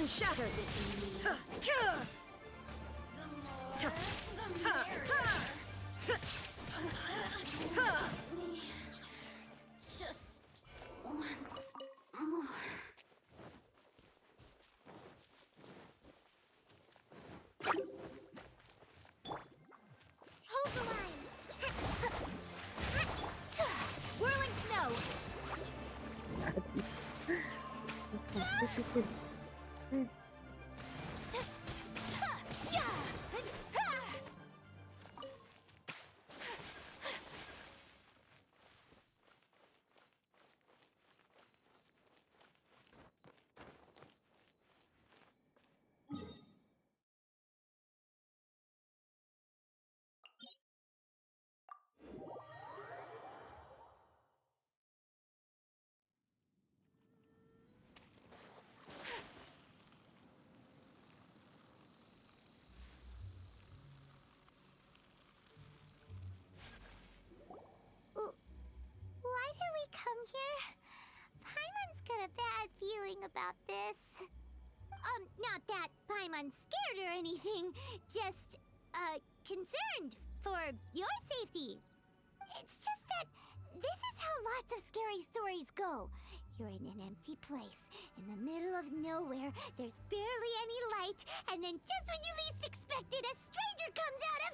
shattered. Just once more. Hold the line. Whirling snow. Why did we come here? Paimon's got a bad feeling about this. Not that Paimon's scared or anything, just, concerned for your safety. It's just that this is how lots of scary stories go. You're in an empty place, in the middle of nowhere, there's barely any light, and then just when you least expect it, a stranger comes out of...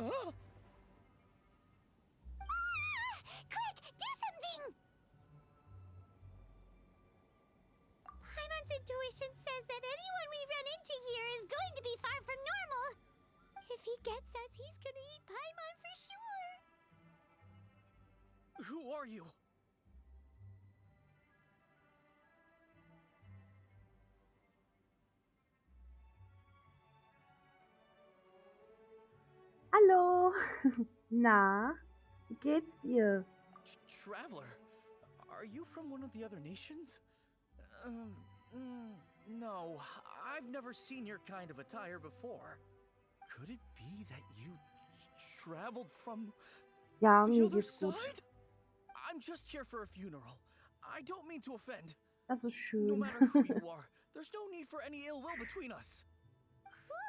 Oh, Quick, do something! Paimon's intuition says that anyone we run into here is going to be far from normal. If he gets us, he's gonna eat Paimon for sure. who are you? Hallo. Na, wie geht's dir? Traveler, are you from one of the other nations? No, I've never seen your kind of attire before. Could it be that you traveled from Ja, the mir other geht's gut. side? I'm just here for a funeral. I don't mean to offend. Das ist No schön. matter who you are, there's no need for any ill will between us.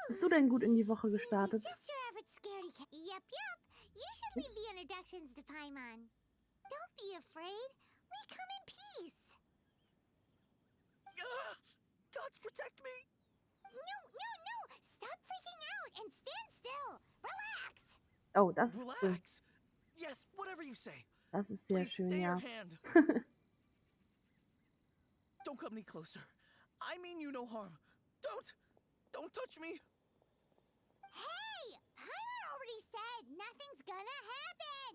Bist du denn gut in die Woche Seems gestartet? he's just your average scaredy cat. Yep. You should leave the introductions to Paimon. Don't be afraid. We come in peace. Gods protect me! No. Stop freaking out and stand still. Relax. Oh, das ist cool. Relax. Yes, whatever you say. Das ist sehr Please schön, stay your ja. hand. Don't come any closer. I mean you no harm. Don't touch me. Hey, Paimon already said nothing's gonna happen.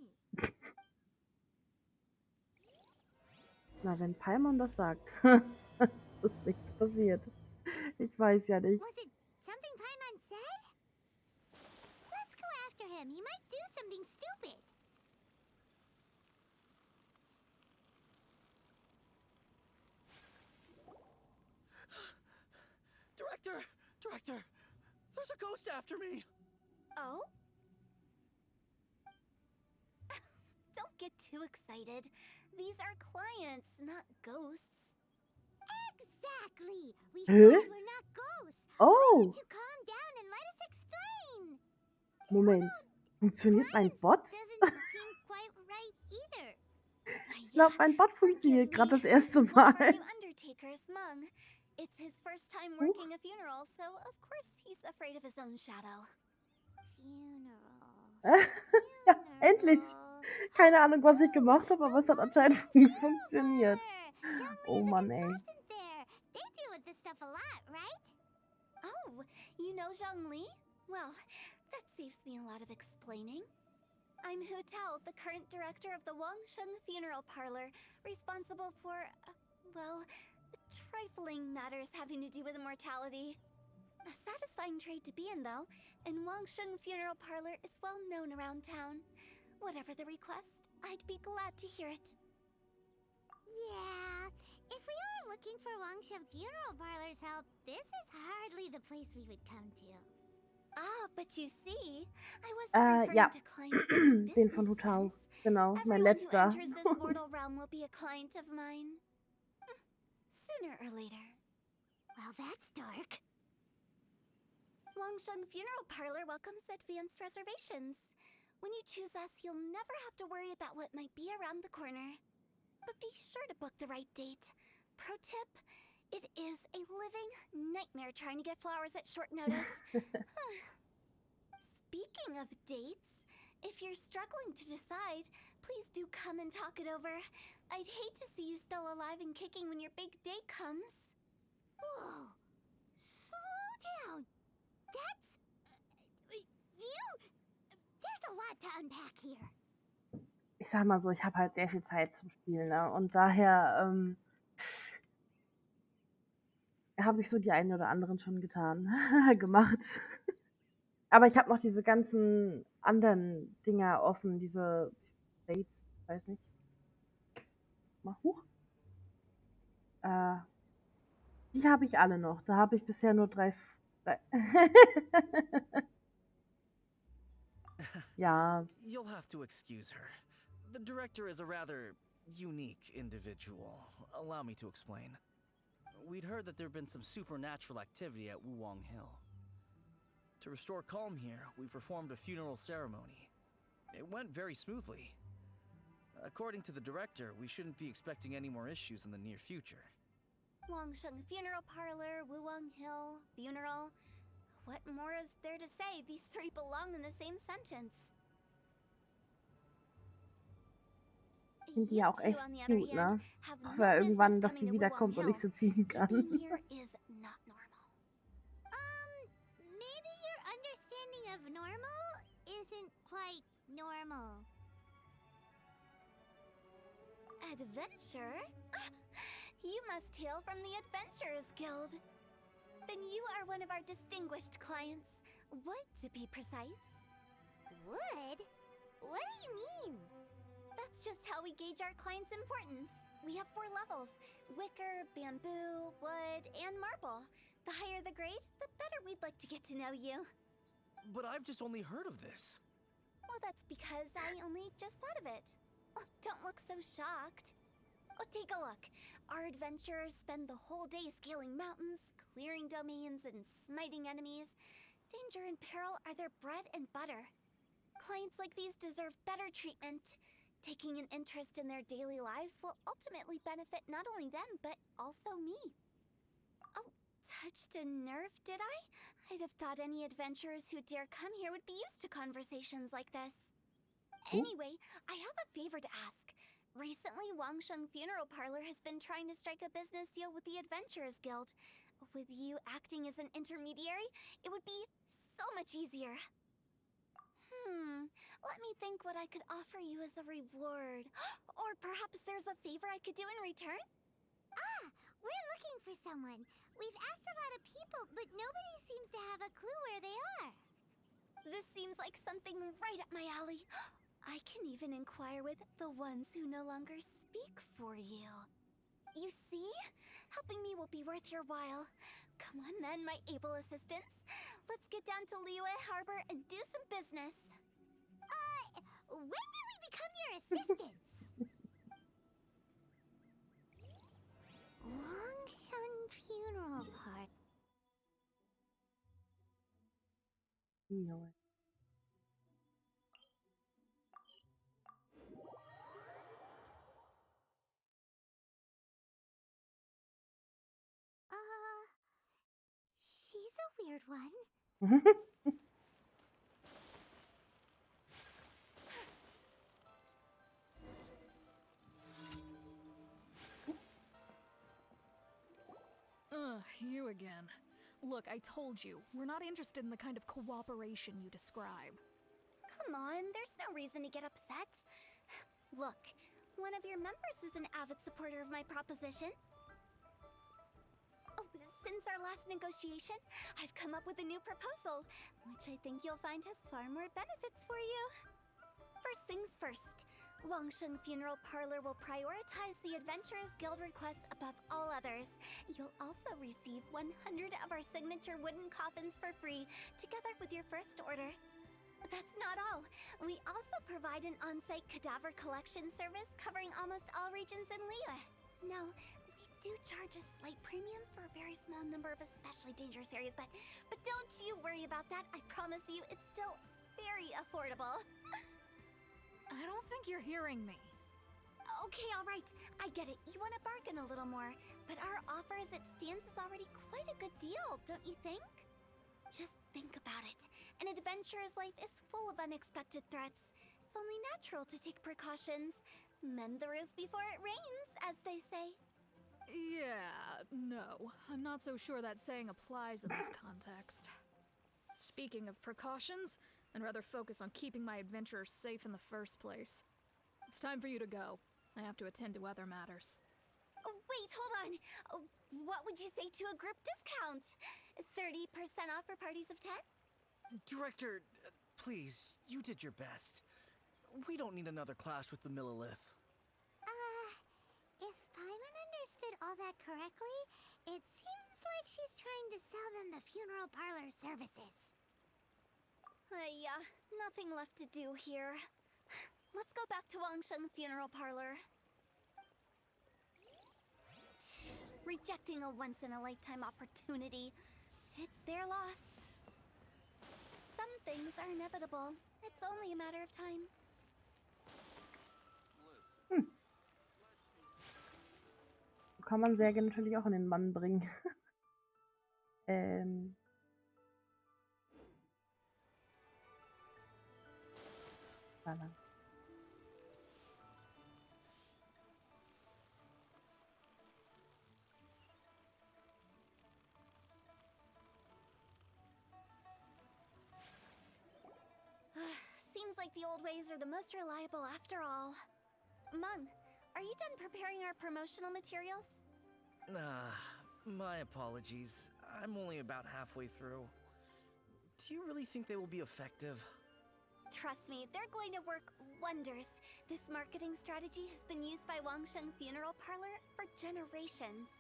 Na, wenn Paimon das sagt, ist nichts passiert. Ich weiß ja nicht. Was it something Paimon said? Let's go after him. He might do something stupid. Director, there's a ghost after me. Oh? Don't get too excited. These are clients, not ghosts. Exactly. We Hä? said we're not ghosts. Why Oh, don't you calm down and let us explain? Moment. Funktioniert mein Bot? Doesn't seem quite right either. Ich glaube, mein Bot funktioniert gerade das erste One of our Mal. new undertakers, Mung. It's his first time working a funeral, so of course he's afraid of his own shadow. Funeral. Ja, endlich. Keine Ahnung, was ich gemacht habe, aber es hat anscheinend funktioniert. Oh Mann, ey. There. They deal with this stuff a lot, right? Oh, you know Zhongli? Well, that saves me a lot of explaining. I'm Hu Tao, the current director of the Wangsheng Funeral Parlor, responsible for, well, trifling matters having to do with immortality. A satisfying trade to be in, though, and Wangsheng Funeral Parlor is well known around town. Whatever the request, I'd be glad to hear it. Yeah. If we were looking for Wangshan Funeral Parlor's help, this is hardly the place we would come to. Ah, but you see, I wasn't referring Ja. to clients in the Den von business Hutau. sense. Genau, mein Everyone who letzter. enters this mortal realm will be a client of mine. Sooner or later. Well, that's dark. Wangsheng Funeral Parlor welcomes advanced reservations. When you choose us, you'll never have to worry about what might be around the corner. But be sure to book the right date. Pro tip, it is a living nightmare trying to get flowers at short notice. Speaking of dates, if you're struggling to decide, please do come and talk it over. I'd hate to see you still alive and kicking when your big day comes. Whoa! Slow down! That's... There's a lot to unpack here. Ich sag mal so, ich habe halt sehr viel Zeit zum Spielen, ne? Und daher habe ich so die einen oder anderen schon getan, gemacht. Aber ich habe noch diese ganzen anderen Dinger offen, diese Dates, weiß nicht. Mal hoch. Die habe ich alle noch. Da habe ich bisher nur drei. Ja. You'll have to excuse her. The director is a rather unique individual. Allow me to explain. We'd heard that there'd been some supernatural activity at Wuwang Hill. To restore calm here, we performed a funeral ceremony. It went very smoothly. According to the director, we shouldn't be expecting any more issues in the near future. Wangsheng Funeral Parlor, Wuwang Hill, funeral. What more is there to say? These three belong in the same sentence. Sind die ja auch echt cute, ne? Hoffe irgendwann, dass die wiederkommt und ich sie ziehen kann. Maybe your understanding of normal isn't quite normal. Adventure? You must hail from the Adventurers Guild. Then you are one of our distinguished clients. Wood, to be precise. Wood? What do you mean? That's just how we gauge our clients' importance. We have 4 levels: wicker, bamboo, wood, and marble. The higher the grade, the better we'd like to get to know you. But I've just only heard of this. Well, that's because I only just thought of it. Oh, don't look so shocked. Oh, take a look. Our adventurers spend the whole day scaling mountains, clearing domains, and smiting enemies. Danger and peril are their bread and butter. Clients like these deserve better treatment. Taking an interest in their daily lives will ultimately benefit not only them, but also me. Oh, touched a nerve, did I? I'd have thought any adventurers who dare come here would be used to conversations like this. Anyway, I have a favor to ask. Recently, Wangsheng Funeral Parlor has been trying to strike a business deal with the Adventurers Guild. With you acting as an intermediary, it would be so much easier. Let me think what I could offer you as a reward. Or perhaps there's a favor I could do in return? We're looking for someone. We've asked a lot of people, but nobody seems to have a clue where they are. This seems like something right up my alley. I can even inquire with the ones who no longer speak for you. You see? Helping me will be worth your while. Come on then, my able assistants. Let's get down to Liyue Harbor and do some business. When did we become your assistants? Wangsheng Funeral Park. She's a weird one. You again. Look, I told you, we're not interested in the kind of cooperation you describe. Come on, there's no reason to get upset. Look, one of your members is an avid supporter of my proposition. Oh, since our last negotiation, I've come up with a new proposal, which I think you'll find has far more benefits for you. First things first, Wangsheng Funeral Parlor will prioritize the Adventurers Guild requests above all others. You'll also receive 100 of our signature wooden coffins for free, together with your first order. That's not all. We also provide an on-site cadaver collection service covering almost all regions in Liyue. Now, we do charge a slight premium for a very small number of especially dangerous areas, but don't you worry about that. I promise you, it's still very affordable. I don't think you're hearing me. Okay, all right. I get it. You want to bargain a little more, but our offer as it stands is already quite a good deal, don't you think? Just think about it. An adventurer's life is full of unexpected threats. It's only natural to take precautions. Mend the roof before it rains, as they say. Yeah, no. I'm not so sure that saying applies in this context. Speaking of precautions, I'd rather focus on keeping my adventurers safe in the first place. It's time for you to go. I have to attend to other matters. Oh, wait, hold on. What would you say to a group discount? 30% off for parties of 10? Director, please, you did your best. We don't need another clash with the Millilith. If Paimon understood all that correctly, it seems like she's trying to sell them the funeral parlor services. Yeah, nothing left to do here. Let's go back to Wangsheng Funeral Parlor. Rejecting a once-in-a-lifetime opportunity. It's their loss. Some things are inevitable. It's only a matter of time. So kann man Särge natürlich auch in den Bann bringen. Da lang. Seems like the old ways are the most reliable after all. Mung, are you done preparing our promotional materials? My apologies. I'm only about halfway through. Do you really think they will be effective? Trust me, they're going to work wonders. This marketing strategy has been used by Wangsheng Funeral Parlor for generations.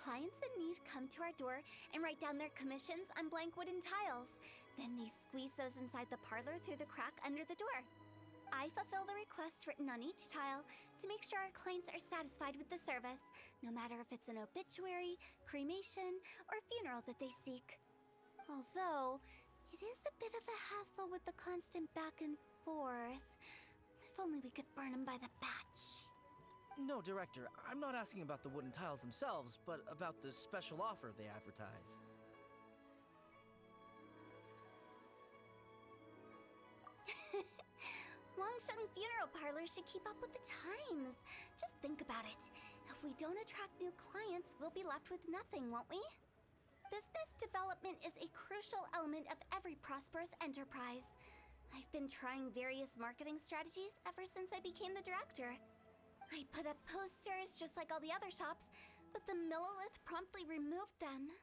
Clients in need come to our door and write down their commissions on blank wooden tiles. Then they squeeze those inside the parlor through the crack under the door. I fulfill the requests written on each tile to make sure our clients are satisfied with the service, no matter if it's an obituary, cremation, or funeral that they seek. Although, it is a bit of a hassle with the constant back and forth. If only we could burn them by the batch. No, Director, I'm not asking about the wooden tiles themselves, but about the special offer they advertise. Wangsheng Funeral Parlor should keep up with the times. Just think about it. If we don't attract new clients, we'll be left with nothing, won't we? Business development is a crucial element of every prosperous enterprise. I've been trying various marketing strategies ever since I became the director. I put up posters just like all the other shops, but the Millilith promptly removed them.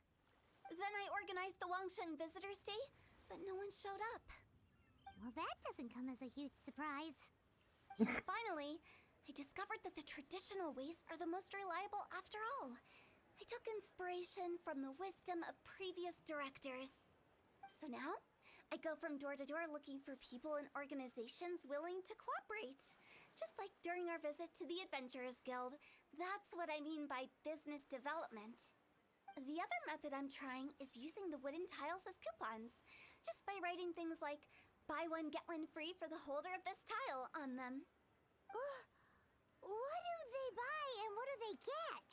Then I organized the Wangsheng Visitors Day, but no one showed up. Well, that doesn't come as a huge surprise. Finally, I discovered that the traditional ways are the most reliable after all. I took inspiration from the wisdom of previous directors. So now, I go from door to door looking for people and organizations willing to cooperate. Just like during our visit to the Adventurers Guild. That's what I mean by business development. The other method I'm trying is using the wooden tiles as coupons. Just by writing things like, buy one, get one free for the holder of this tile on them. What do they buy and what do they get?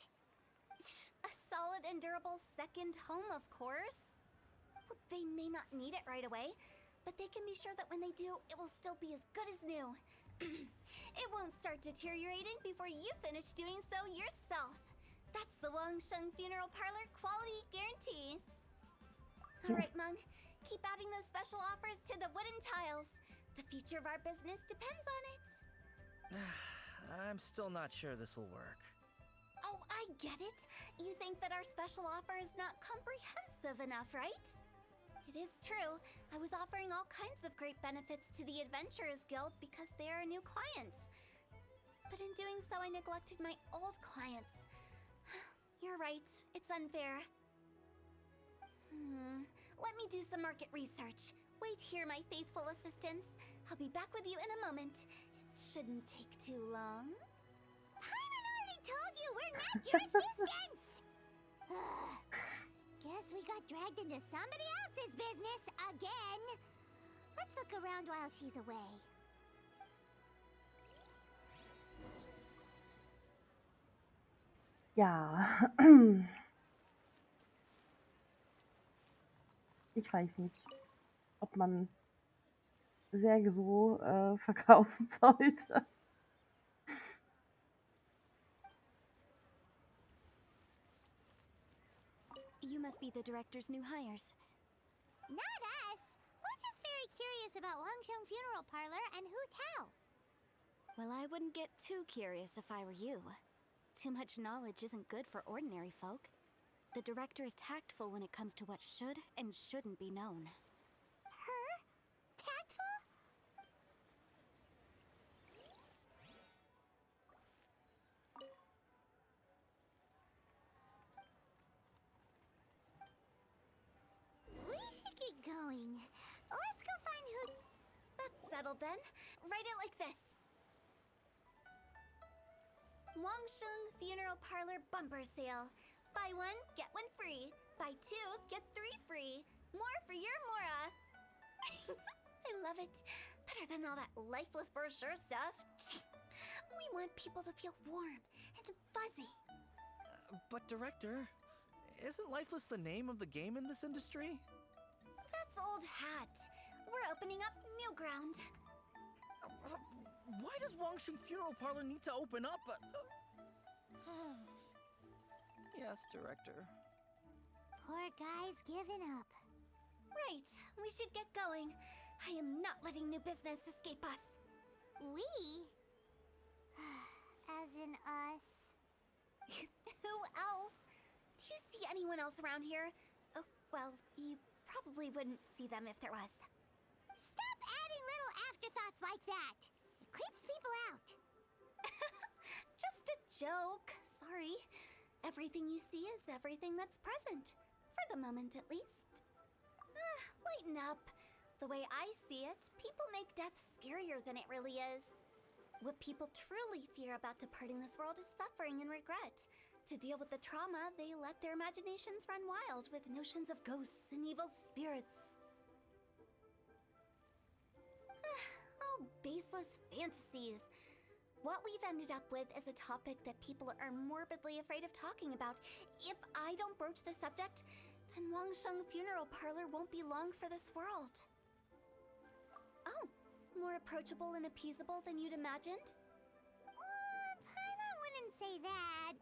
A solid and durable second home, of course. Well, they may not need it right away, but they can be sure that when they do, it will still be as good as new. It won't start deteriorating before you finish doing so yourself. That's the Wangsheng Funeral Parlor quality guarantee. All right, Mung. Keep adding those special offers to the wooden tiles. The future of our business depends on it. I'm still not sure this will work. Oh, I get it. You think that our special offer is not comprehensive enough, right? It is true. I was offering all kinds of great benefits to the Adventurers Guild because they are a new client. But in doing so, I neglected my old clients. You're right. It's unfair. Let me do some market research. Wait here, my faithful assistants. I'll be back with you in a moment. It shouldn't take too long. Paimon already told you we're not your assistants! Guess we got dragged into somebody else's business again. Let's look around while she's away. Ja. Ich weiß nicht, ob man Särge so verkaufen sollte. You must be the director's new hires. Not us. We're just very curious about Wangsheng Funeral Parlor and Hu Tao. Well, I wouldn't get too curious if I were you. Too much knowledge isn't good for ordinary folk. The director is tactful when it comes to what should and shouldn't be known. Her? Tactful? We should get going. Let's go find Hu. That's settled then. Write it like this. Wangsheng Funeral Parlor Bumper Sale. Buy one, get one free. Buy two, get three free. More for your Mora. I love it. Better than all that lifeless brochure stuff. We want people to feel warm and fuzzy. But Director, isn't Lifeless the name of the game in this industry? That's old hat. We're opening up new ground. Why does Wangsheng Funeral Parlor need to open up? Yes, Director. Poor guy's given up. Right, we should get going. I am not letting new business escape us. We? As in us. Who else? Do you see anyone else around here? Oh, well, you probably wouldn't see them if there was. Stop adding little afterthoughts like that. It creeps people out. Just a joke. Sorry. Everything you see is everything that's present. For the moment, at least. Lighten up. The way I see it, people make death scarier than it really is. What people truly fear about departing this world is suffering and regret. To deal with the trauma, they let their imaginations run wild with notions of ghosts and evil spirits. Oh, baseless fantasies. What we've ended up with is a topic that people are morbidly afraid of talking about. If I don't broach the subject, then Wangsheng Funeral Parlor won't be long for this world. Oh, more approachable and appeasable than you'd imagined? Paimon wouldn't say that.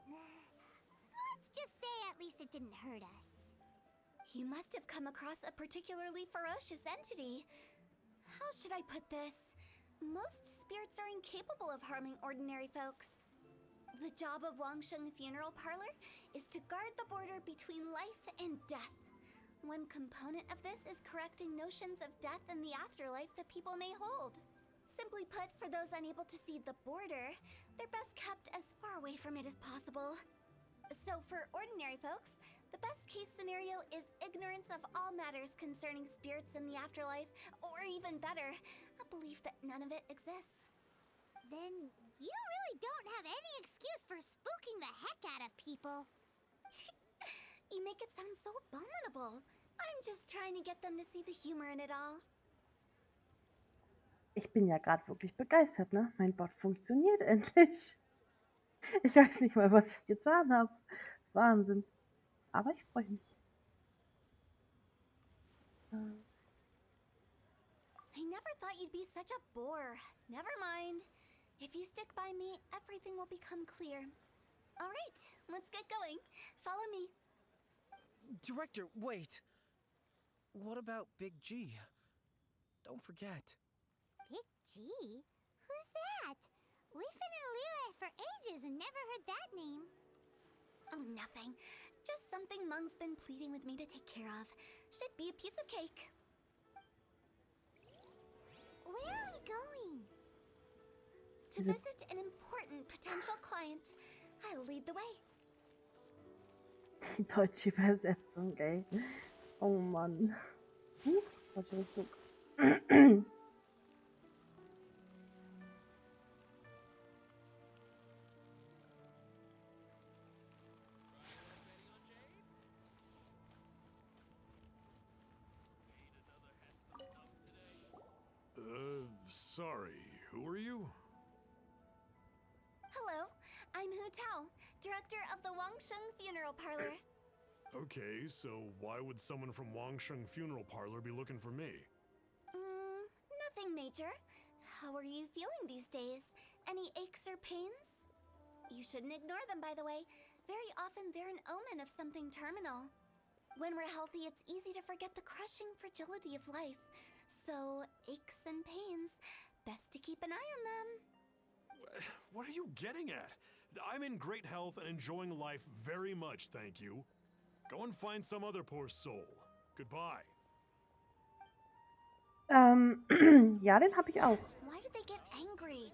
Let's just say at least it didn't hurt us. You must have come across a particularly ferocious entity. How should I put this? Most spirits are incapable of harming ordinary folks. The job of Wangsheng Funeral Parlor is to guard the border between life and death. One component of this is correcting notions of death and the afterlife that people may hold. Simply put, for those unable to see the border, they're best kept as far away from it as possible. So for ordinary folks, the best case scenario is ignorance of all matters concerning spirits in the afterlife, or even better, a belief that none of it exists. Then you really don't have any excuse for spooking the heck out of people. You make it sound so abominable. I'm just trying to get them to see the humor in it all. Ich bin ja gerade wirklich begeistert, ne? Mein Bot funktioniert endlich. Ich weiß nicht mal, was ich getan habe. Wahnsinn. Aber ich freue mich. I never thought you'd be such a bore. Never mind. If you stick by me, everything will become clear. All right, let's get going. Follow me. Director, wait. What about Big G? Don't forget. Big G? Who's that? We've been in Liyue for ages and never heard that name. Oh, nothing. Just something Mung's been pleading with me to take care of. Should be a piece of cake. Where are we going? To visit an important potential client. I'll lead the way. Die deutsche Übersetzung, ey. Oh Mann. Falsche Richtung. Sorry, who are you? Hello, I'm Hu Tao, director of the Wangsheng Funeral Parlor. Okay, so why would someone from Wangsheng Funeral Parlor be looking for me? Nothing major. How are you feeling these days? Any aches or pains? You shouldn't ignore them, by the way. Very often they're an omen of something terminal. When we're healthy, it's easy to forget the crushing fragility of life. So, aches and pains, best to keep an eye on them. What are you getting at? I'm in great health and enjoying life very much, thank you. Go and find some other poor soul. Goodbye. Ja, den habe ich auch, Why did they get angry?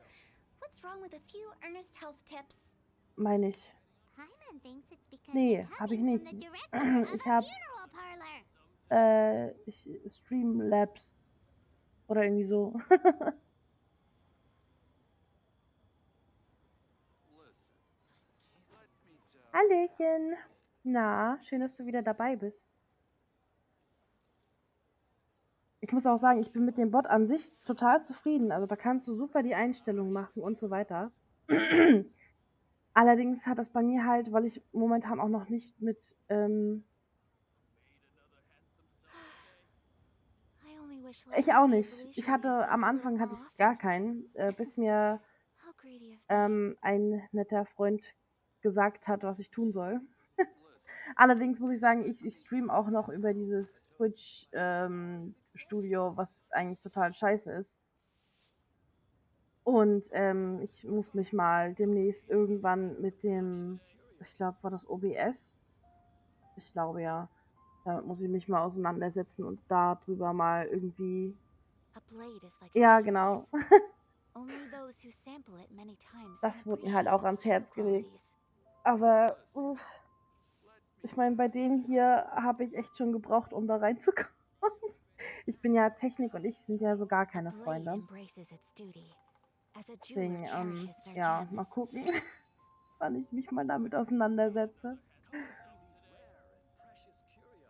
What's wrong with a few earnest health tips? Paimon meine ich. thinks it's because Nee, they're habe ich coming nicht. from the director of Ich a habe funeral parlor. Streamlabs oder irgendwie so. Hallöchen. Na, schön, dass du wieder dabei bist. Ich muss auch sagen, ich bin mit dem Bot an sich total zufrieden. Also da kannst du super die Einstellungen machen und so weiter. Allerdings hat das bei mir halt, weil ich momentan auch noch nicht mit I only wish ich auch nicht. Ich hatte am Anfang hatte ich gar keinen, bis mir How greedy of me. ein netter Freund gesagt hat, was ich tun soll. Allerdings muss ich sagen, ich streame auch noch über dieses Twitch Studio, was eigentlich total scheiße ist. Und ich muss mich mal demnächst irgendwann mit dem, ich glaube, war das OBS? Ich glaube ja. Damit muss ich mich mal auseinandersetzen und darüber mal irgendwie. A blade is like a Ja, tea genau. leaf. Only those who sample it many times can Das wurde mir halt auch ans appreciate its Herz true gelegt. qualities. Aber ich meine, bei dem hier habe ich echt schon gebraucht, um da reinzukommen. Ich bin ja Technik und ich sind ja so gar A keine blade Freunde. embraces its duty. As a jeweler Deswegen, cherishes their ja, gems. mal gucken, wann ich mich mal damit auseinandersetze.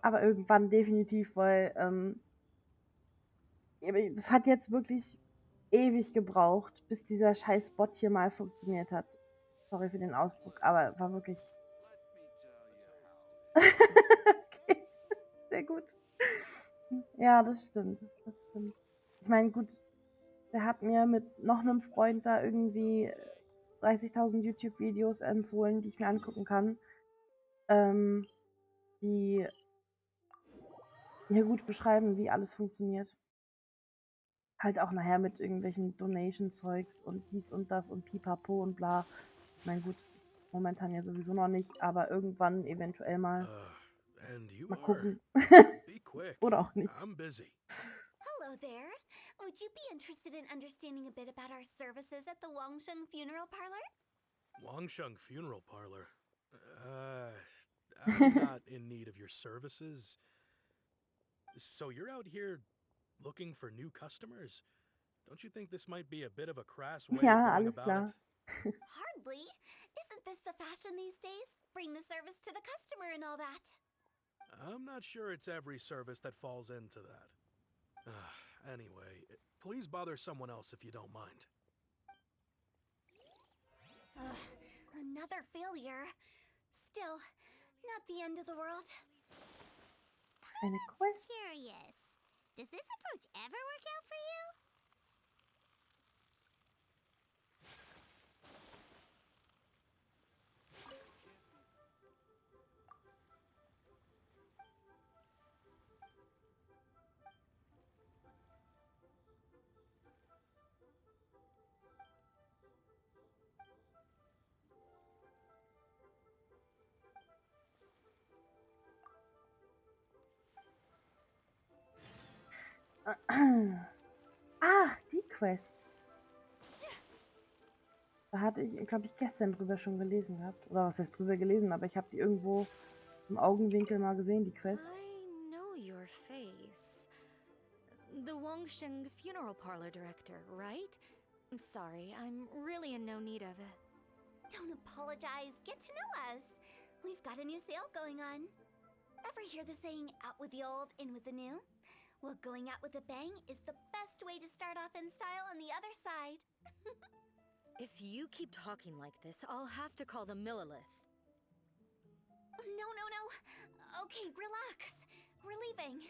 Aber irgendwann definitiv, weil das hat jetzt wirklich ewig gebraucht, bis dieser scheiß Bot hier mal funktioniert hat. Sorry für den Ausdruck, aber war wirklich. Okay, sehr gut. Ja, das stimmt. Das stimmt. Ich meine, gut, der hat mir mit noch einem Freund da irgendwie 30.000 YouTube-Videos empfohlen, die ich mir angucken kann, die mir gut beschreiben, wie alles funktioniert. Halt auch nachher mit irgendwelchen Donation-Zeugs und dies und das und pipapo und bla. Ich meine, gut, momentan ja sowieso noch nicht, aber irgendwann eventuell mal. And you Mal are. gucken. Be quick. Oder auch nicht. I'm busy. Hello there. Would you be interested in understanding a bit about our services at the Wangsheng Funeral Parlor? Wangsheng Funeral Parlor. I'm not in need of your services. So you're out here looking for new customers? Don't you think this might be a bit of a crass way of Ja, going alles about klar. it? Hardly. Isn't this the fashion these days? Bring the service to the customer and all that. I'm not sure it's every service that falls into that. Anyway, please bother someone else if you don't mind. Another failure. Still, not the end of the world. Eine Quest. Curious. Does this approach ever work out for you? Ah, die Quest. Da hatte ich, glaube ich, gestern drüber schon gelesen gehabt. Oder was heißt drüber gelesen, aber ich habe die irgendwo im Augenwinkel mal gesehen, die Quest. I know your face. The Wangsheng Funeral Parlor director, right? I'm sorry, I'm really in no need of it. Don't apologize. Get to know us. We've got a new sale going on. Ever hear the saying, out with the old, in with the new? Well, going out with a bang is the best way to start off in style on the other side. If you keep talking like this, I'll have to call the Millilith. No, no, no. Okay, relax. We're leaving.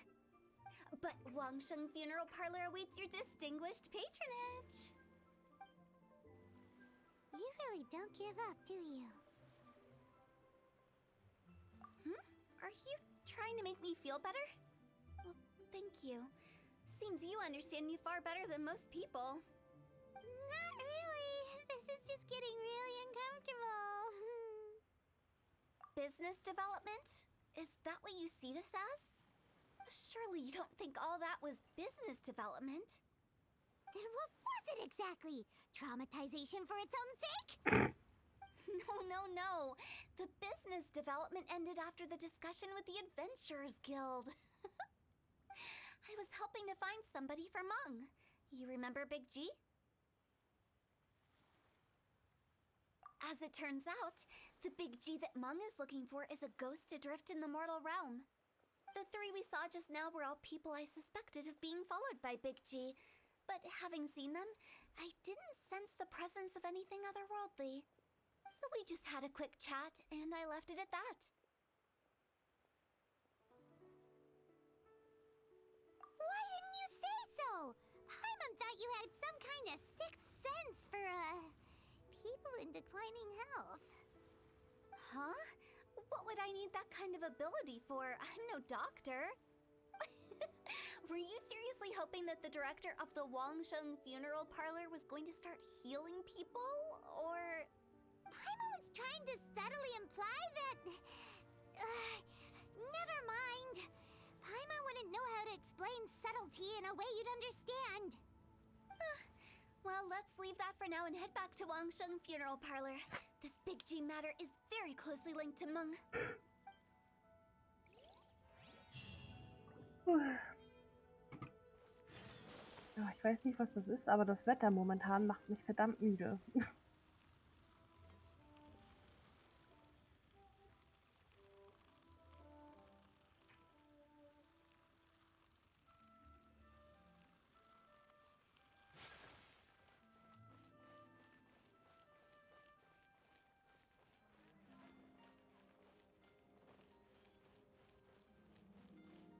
But Wangsheng Funeral Parlor awaits your distinguished patronage. You really don't give up, do you? Are you trying to make me feel better? Well, thank you. Seems you understand me far better than most people. Not really. This is just getting really uncomfortable. Business development? Is that what you see this as? Surely you don't think all that was business development? Then what was it exactly? Traumatization for its own sake? No, no, no. The business development ended after the discussion with the Adventurers Guild. I was helping to find somebody for Meng. You remember Big G? As it turns out, the Big G that Meng is looking for is a ghost adrift in the mortal realm. The three we saw just now were all people I suspected of being followed by Big G, but having seen them, I didn't sense the presence of anything otherworldly. So we just had a quick chat, and I left it at that. Why didn't you say so? Paimon thought you had some kind of sixth sense for, people in declining health. Huh? What would I need that kind of ability for? I'm no doctor. Were you seriously hoping that the director of the Wangsheng Funeral Parlor was going to start healing people? Or... Paimon was trying to subtly imply that... never mind. Paimon wouldn't know how to explain subtlety in a way you'd understand. Well, let's leave that for now and head back to Wangsheng Funeral Parlor. This Big G matter is very closely linked to Meng. Ja, ich weiß nicht, was das ist, aber das Wetter momentan macht mich verdammt müde.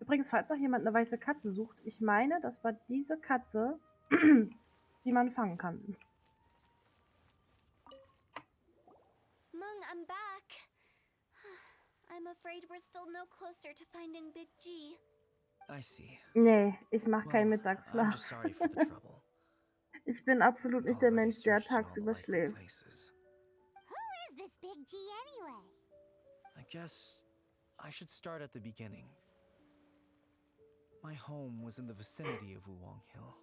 Übrigens, falls noch jemand eine weiße Katze sucht, ich meine, das war diese Katze, die man fangen kann. Meng, I'm back. I'm afraid we're still no closer to finding Big G. I see. Nee, ich mache Well, keinen I'm Mittagsschlaf. just sorry for the trouble. Ich bin absolut nicht der Already Mensch, der searched in all the tagsüber likely schläft. places. Who is this Big G anyway? I guess I should start at the beginning. My home was in the vicinity of Wuwang Hill.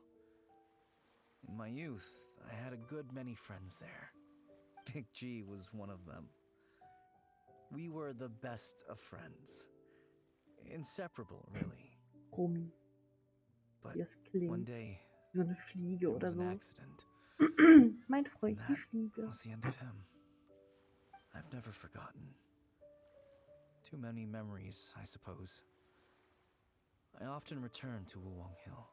In my youth, I had a good many friends there. Big G was one of them. We were the best of friends. Inseparable, really. Rumi, But wie es one klingt. day, So eine Fliege there oder was an so. accident. Mein Freund, And die that Fliege. was the end of him. I've never forgotten. Too many memories, I suppose. I often return to Wuwang Hill.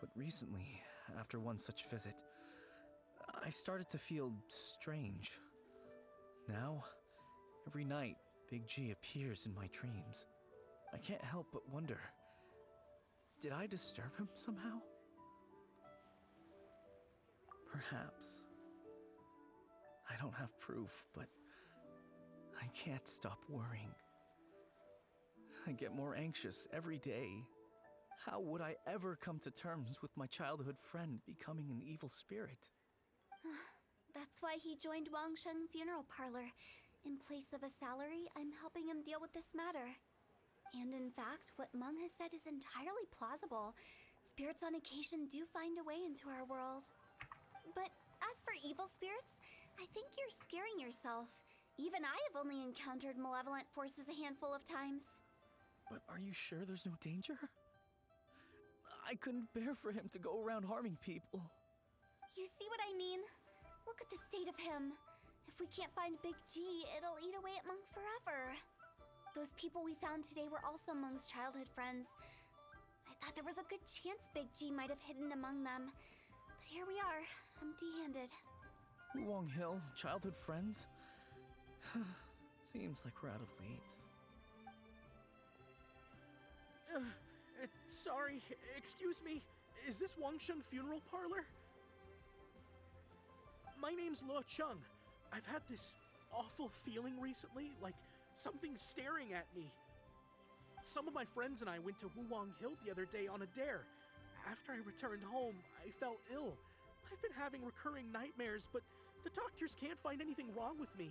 But recently, after one such visit, I started to feel strange. Now, every night, Big G appears in my dreams. I can't help but wonder, did I disturb him somehow? Perhaps. I don't have proof, but I can't stop worrying. I get more anxious every day. How would I ever come to terms with my childhood friend becoming an evil spirit? That's why he joined Wangsheng Funeral Parlor. In place of a salary, I'm helping him deal with this matter. And in fact, what Meng has said is entirely plausible. Spirits on occasion do find a way into our world. But as for evil spirits, I think you're scaring yourself. Even I have only encountered malevolent forces a handful of times. But are you sure there's no danger? I couldn't bear for him to go around harming people. You see what I mean? Look at the state of him. If we can't find Big G, it'll eat away at Meng forever. Those people we found today were also Meng's childhood friends. I thought there was a good chance Big G might have hidden among them. But here we are, empty-handed. Wong Hill, childhood friends? Seems like we're out of leads. Sorry, excuse me. Is this Wangsheng Funeral Parlor? My name's Lo Chung. I've had this awful feeling recently, like something's staring at me. Some of my friends and I went to Wuwang Hill the other day on a dare. After I returned home, I felt ill. I've been having recurring nightmares, but the doctors can't find anything wrong with me.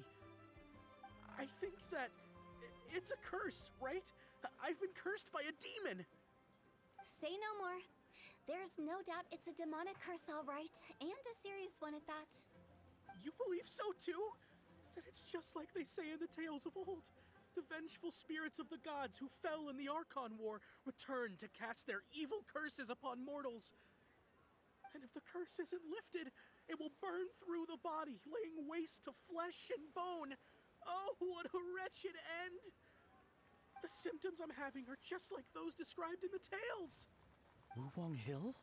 I think that it's a curse, right? I've been cursed by a demon. Say no more. There's no doubt it's a demonic curse, all right, and a serious one at that. You believe so too? Then it's just like they say in the tales of old. The vengeful spirits of the gods who fell in the Archon War return to cast their evil curses upon mortals. And if the curse isn't lifted, it will burn through the body, laying waste to flesh and bone. Oh, what a wretched end! The symptoms I'm having are just like those described in the tales. Wuwang Hill?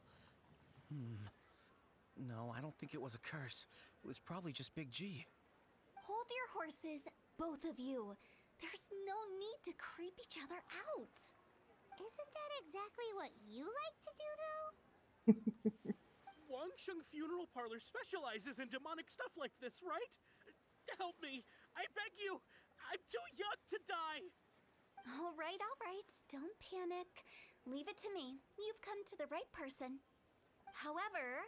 No, I don't think it was a curse. It was probably just Big G. Hold your horses, both of you. There's no need to creep each other out. Isn't that exactly what you like to do, though? Wangsheng Funeral Parlor specializes in demonic stuff like this, right? Help me. I beg you. I'm too young to die. All right. Don't panic. Leave it to me. You've come to the right person. However,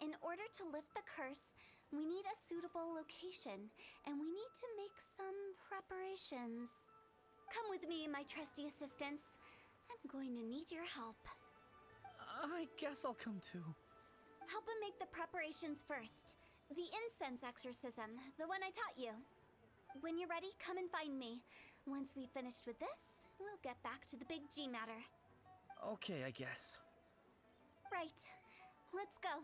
in order to lift the curse, we need a suitable location, and we need to make some preparations. Come with me, my trusty assistants. I'm going to need your help. I guess I'll come too. Help him make the preparations first. The incense exorcism, the one I taught you. When you're ready, come and find me. Once we've finished with this, we'll get back to the Big G matter. Okay, I guess. Right. Let's go.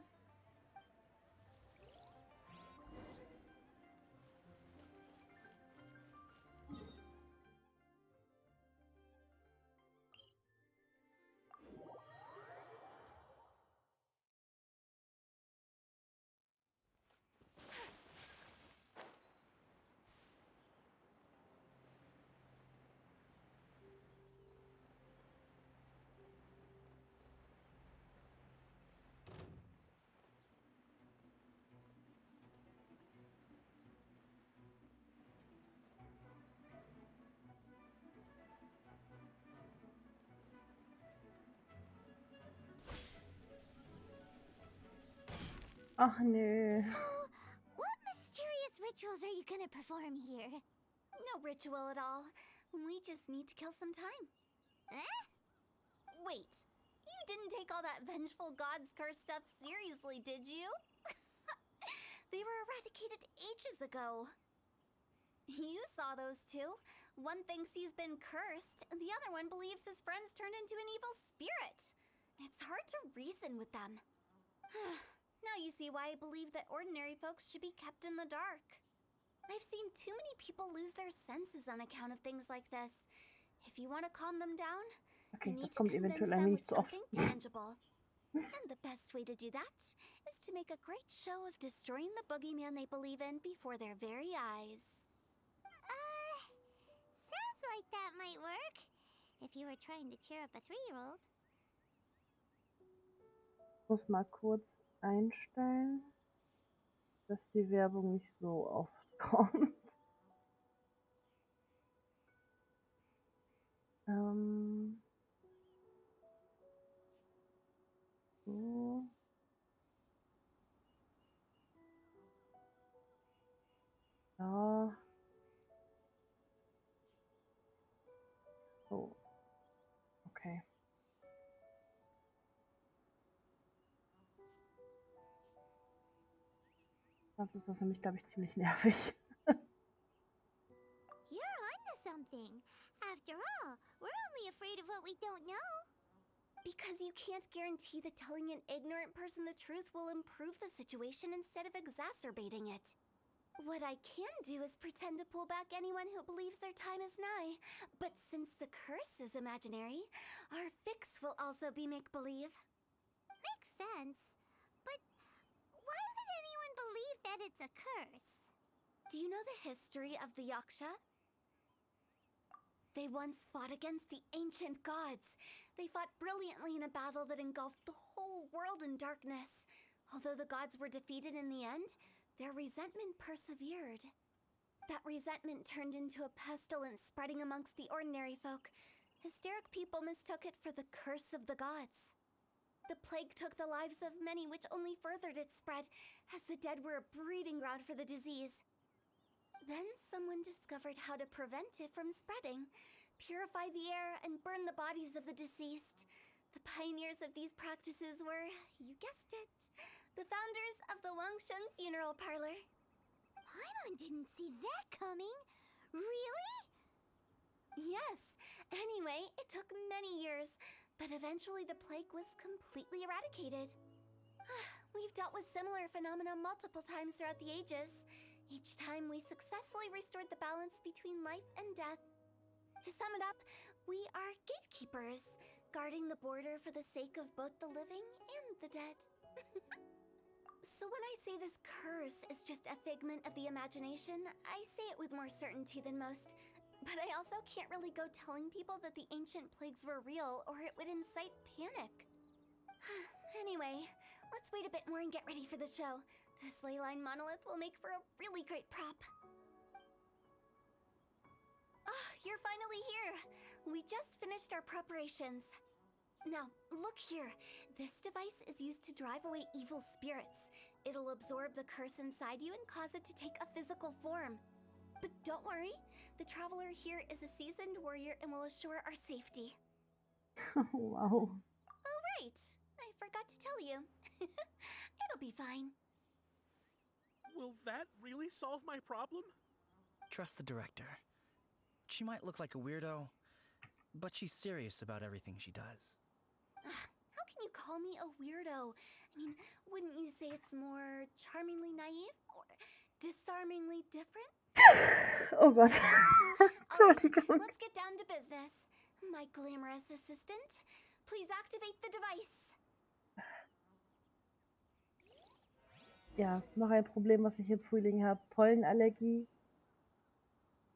Ach nö. What mysterious rituals are you gonna perform here? No ritual at all. We just need to kill some time. Eh? Wait, you didn't take all that vengeful god's curse stuff seriously, did you? They were eradicated ages ago. You saw those two. One thinks he's been cursed, and the other one believes his friends turned into an evil spirit. It's hard to reason with them. Now you see why I believe that ordinary folks should be kept in the dark. I've seen too many people lose their senses on account of things like this. If you want to calm them down, Okay, you need das to kommt convince eventuell them ein with wenig zu oft. something tangible. And the best way to do that is to make a great show of destroying the boogeyman they believe in before their very eyes. Sounds like that might work. If you were trying to cheer up a 3-year-old. Ich muss mal kurz einstellen, dass die Werbung nicht so oft kommt. So. Ja. So. Okay. Sonst ist das nämlich, glaube ich, ziemlich nervig. You're onto something. After all, we're only afraid of what we don't know. Because you can't guarantee that telling an ignorant person the truth will improve the situation instead of exacerbating it. What I can do is pretend to pull back anyone who believes their time is nigh. But since the curse is imaginary, our fix will also be make-believe. Makes sense. But why would anyone believe that it's a curse? Do you know the history of the Yaksha? They once fought against the ancient gods. They fought brilliantly in a battle that engulfed the whole world in darkness. Although the gods were defeated in the end, their resentment persevered. That resentment turned into a pestilence spreading amongst the ordinary folk. Hysteric people mistook it for the curse of the gods. The plague took the lives of many, which only furthered its spread, as the dead were a breeding ground for the disease. Then someone discovered how to prevent it from spreading, purify the air, and burn the bodies of the deceased. The pioneers of these practices were, you guessed it, the founders of the Wangsheng Funeral Parlor. Paimon didn't see that coming. Really? Yes. Anyway, it took many years, but eventually the plague was completely eradicated. We've dealt with similar phenomena multiple times throughout the ages. Each time we successfully restored the balance between life and death. To sum it up, we are gatekeepers, guarding the border for the sake of both the living and the dead. So when I say this curse is just a figment of the imagination, I say it with more certainty than most. But I also can't really go telling people that the ancient plagues were real, or it would incite panic. Anyway, let's wait a bit more and get ready for the show. This leyline monolith will make for a really great prop. Oh, you're finally here! We just finished our preparations. Now, look here. This device is used to drive away evil spirits. It'll absorb the curse inside you and cause it to take a physical form. But don't worry, the traveler here is a seasoned warrior and will assure our safety. Wow. Oh, right. I forgot to tell you. It'll be fine. Will that really solve my problem? Trust the director. She might look like a weirdo, but she's serious about everything she does. How can you call me a weirdo? I mean, wouldn't you say it's more charmingly naive or disarmingly different? Oh Gott. Alright, Entschuldigung. let's get down to business. My glamorous assistant, please activate the device. Ja, noch ein Problem, was ich im Frühling habe. Pollenallergie.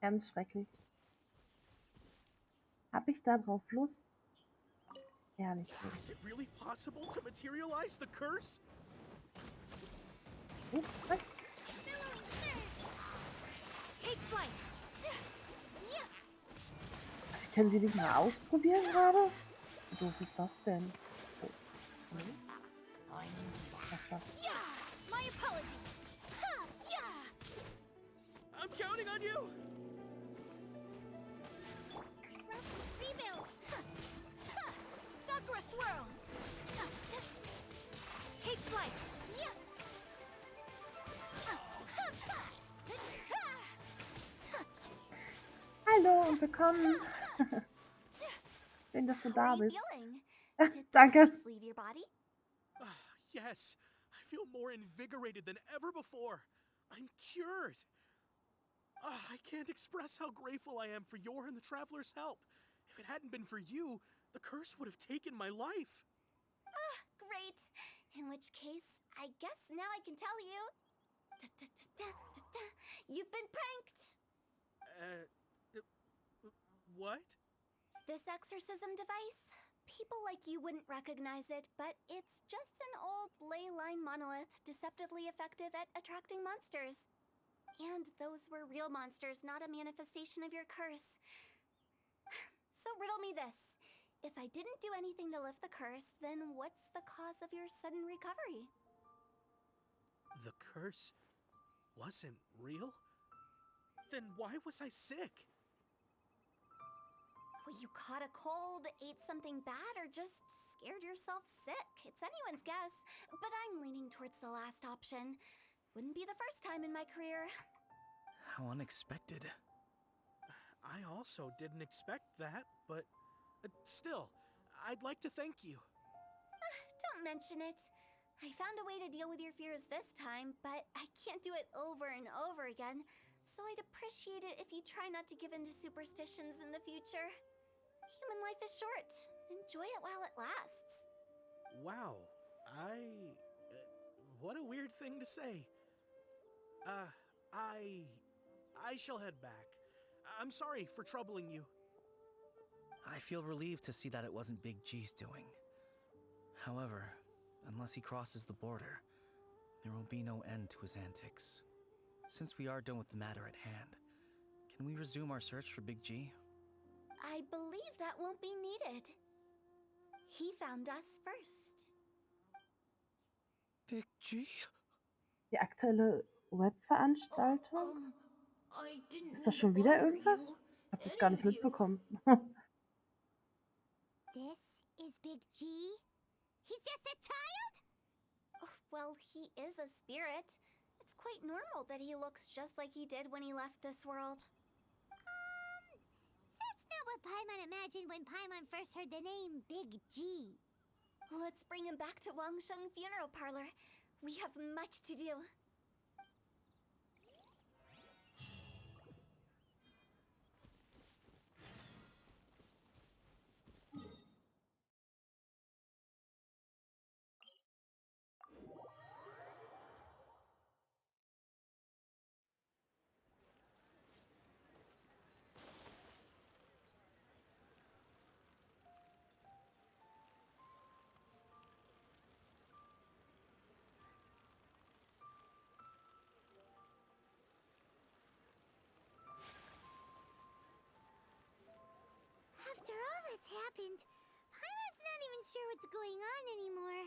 Ganz schrecklich. Habe ich da drauf Lust? Ja, nicht so. Is it really possible to materialize the curse? Was? Take flight. Können Sie nicht mal ausprobieren gerade? Wie doof ist das denn? Oh. Was ist das? Yeah, my apologies. Ha, yeah. I'm counting on you! Rebuild. Sakura swirl. Take flight. Yeah. Hallo und willkommen. Schön, dass du da How are you bist. feeling? Did the Danke. curse leave your body? Yes, I feel more invigorated than ever before. I'm cured. I can't express how grateful I am for your and the traveler's help. If it hadn't been for you, the curse would have taken my life. Great. In which case, I guess now I can tell you. You've been pranked. What? This exorcism device, people like you wouldn't recognize it, but it's just an old ley line monolith deceptively effective at attracting monsters. And those were real monsters, not a manifestation of your curse. So riddle me this. If I didn't do anything to lift the curse, then what's the cause of your sudden recovery? The curse wasn't real? Then why was I sick? Well, you caught a cold, ate something bad, or just scared yourself sick. It's anyone's guess, but I'm leaning towards the last option. Wouldn't be the first time in my career. How unexpected. I also didn't expect that, but still, I'd like to thank you. Don't mention it. I found a way to deal with your fears this time, but I can't do it over and over again, so I'd appreciate it if you try not to give in to superstitions in the future. Human life is short. Enjoy it while it lasts. Wow, what a weird thing to say. I shall head back. I'm sorry for troubling you. I feel relieved to see that it wasn't Big G's doing. However, unless he crosses the border, there will be no end to his antics. Since we are done with the matter at hand, can we resume our search for Big G? I believe that won't be needed. He found us first. Big G? Die aktuelle Webveranstaltung? I didn't Ist das schon wieder irgendwas? Ich habe das gar nicht mitbekommen. This is Big G? He's just a child? Oh, well, he is a spirit. It's quite normal that he looks just like he did when he left this world. That's not what Paimon imagined when Paimon first heard the name Big G. Let's bring him back to Wangsheng Funeral Parlor. We have much to do. After all that's happened, Paimon's not even sure what's going on anymore.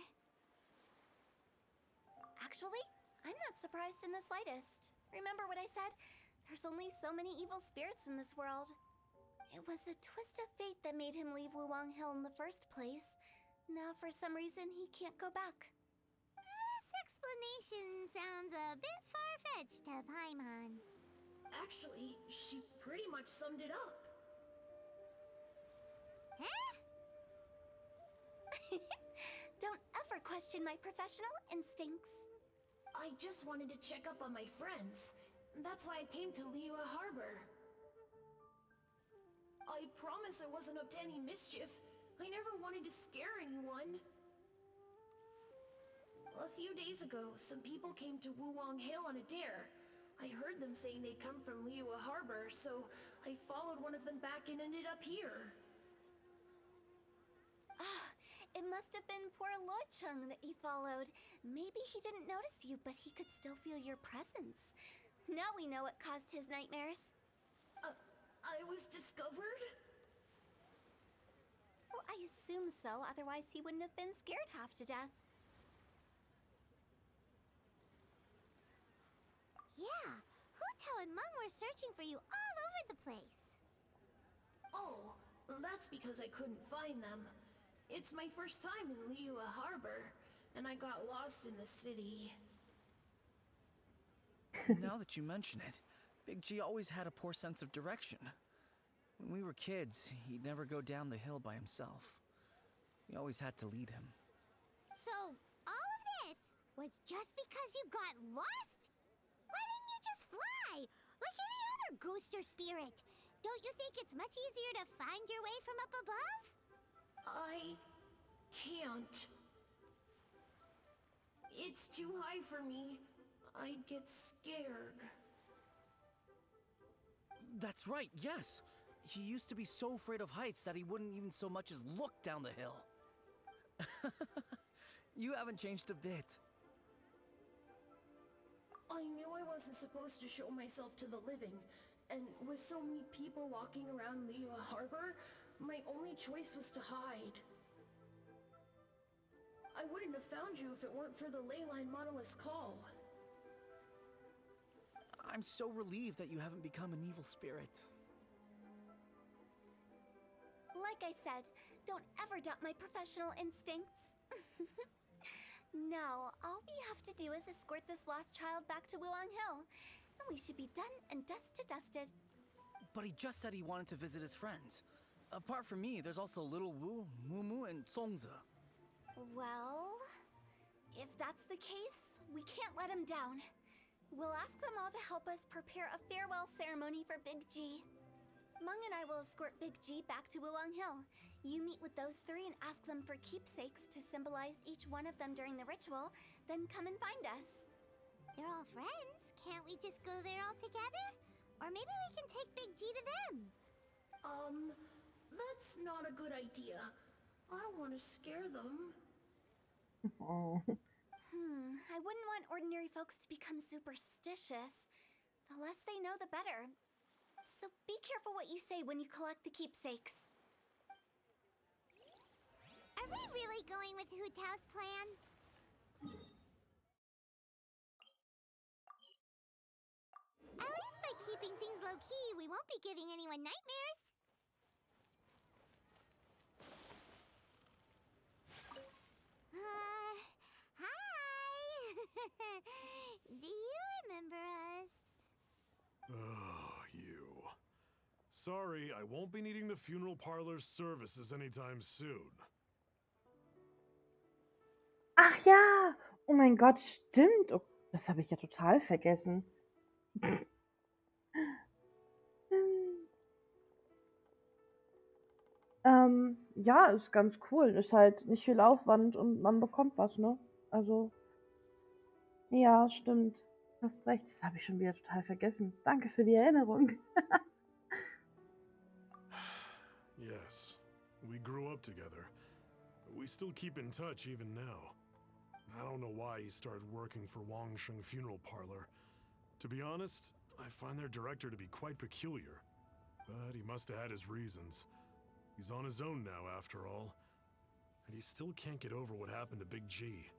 Actually, I'm not surprised in the slightest. Remember what I said? There's only so many evil spirits in this world. It was a twist of fate that made him leave Wuwang Hill in the first place. Now, for some reason, he can't go back. This explanation sounds a bit far-fetched to Paimon. Actually, she pretty much summed it up. Huh? Don't ever question my professional instincts. I just wanted to check up on my friends. That's why I came to Liyue Harbor. I promise I wasn't up to any mischief. I never wanted to scare anyone. A few days ago, some people came to Wuwang Hill on a dare. I heard them saying they'd come from Liyue Harbor, so I followed one of them back and ended up here. Ah, it must have been poor Luocheng that you followed. Maybe he didn't notice you, but he could still feel your presence. Now we know what caused his nightmares. I was discovered? Well, I assume so, otherwise he wouldn't have been scared half to death. Yeah, Hu Tao and Meng were searching for you all over the place. Oh, that's because I couldn't find them. It's my first time in Liyue Harbor, and I got lost in the city. Now that you mention it, Big G always had a poor sense of direction. When we were kids, he'd never go down the hill by himself. We always had to lead him. So, all of this was just because you got lost? Why didn't you just fly? Like any other ghost or spirit? Don't you think it's much easier to find your way from up above? I can't. It's too high for me. I'd get scared. That's right, yes! He used to be so afraid of heights that he wouldn't even so much as look down the hill. You haven't changed a bit. I knew I wasn't supposed to show myself to the living, and with so many people walking around Liyue Harbor, my only choice was to hide. I wouldn't have found you if it weren't for the Leyline Monolith's call. I'm so relieved that you haven't become an evil spirit. Like I said, don't ever doubt my professional instincts. Now, all we have to do is escort this lost child back to Wuwang Hill, and we should be done and dusted. But he just said he wanted to visit his friends. Apart from me, there's also Little Wu, Mumu, and Songza. Well, If that's the case, we can't let him down. We'll ask them all to help us prepare a farewell ceremony for Big G. Mung and I will escort Big G back to Wuwang Hill. You meet with those three and ask them for keepsakes to symbolize each one of them during the ritual, then come and find us. They're all friends. Can't we just go there all together? Or maybe we can take Big G to them. That's not a good idea. I don't want to scare them. Oh. I wouldn't want ordinary folks to become superstitious. The less they know, the better. So be careful what you say when you collect the keepsakes. Are we really going with Hu Tao's plan? At least by keeping things low-key, we won't be giving anyone nightmares. Hi! Do you remember us? Oh, you. Sorry, I won't be needing the funeral parlor's services anytime soon. Ach ja! Oh mein Gott, stimmt. Oh, das habe ich ja total vergessen. Ja, ist ganz cool. Ist halt nicht viel Aufwand und man bekommt was, ne? Also, ja, stimmt. Hast recht, das habe ich schon wieder total vergessen. Danke für die Erinnerung. Yes, we grew up together. We still keep in touch even now. I don't know why he started working for Wangsheng Funeral Parlor. To be honest, I find their director to be quite peculiar. But he must have had his reasons. He's on his own now, after all. And he still can't get over what happened to Big G.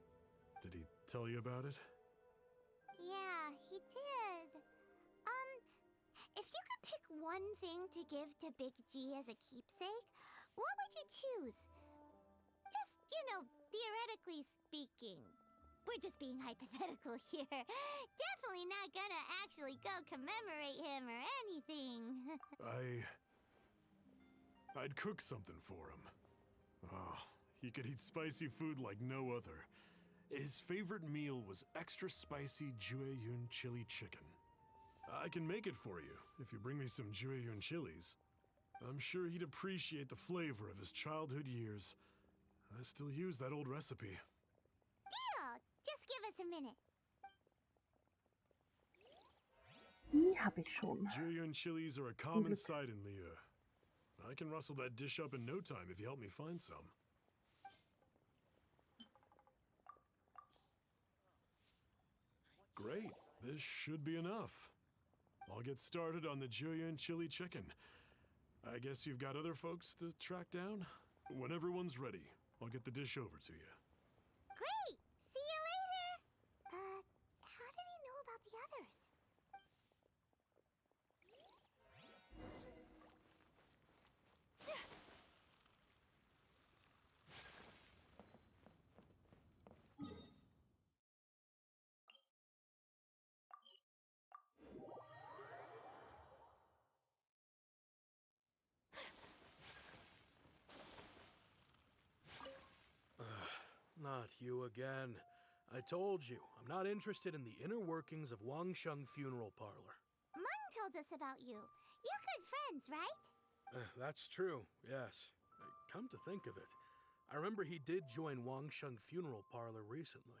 Did he tell you about it? Yeah, he did. If you could pick one thing to give to Big G as a keepsake, what would you choose? Just, theoretically speaking. We're just being hypothetical here. Definitely not gonna actually go commemorate him or anything. I'd cook something for him. Oh, he could eat spicy food like no other. His favorite meal was extra spicy Jueyun chili chicken. I can make it for you if you bring me some Jueyun chilies. I'm sure he'd appreciate the flavor of his childhood years. I still use that old recipe. Deal! Just give us a minute. Die habe ich schon. Jueyun chilies are a common sight in Liyue. I can rustle that dish up in no time if you help me find some. Great, this should be enough. I'll get started on the Jueyun chili chicken. I guess you've got other folks to track down? When everyone's ready, I'll get the dish over to you. Great! See you later! How did he know about the others? Not you again. I told you, I'm not interested in the inner workings of Wangsheng Funeral Parlor. Mung told us about you. You're good friends, right? That's true, yes. Come to think of it, I remember he did join Wangsheng Funeral Parlor recently.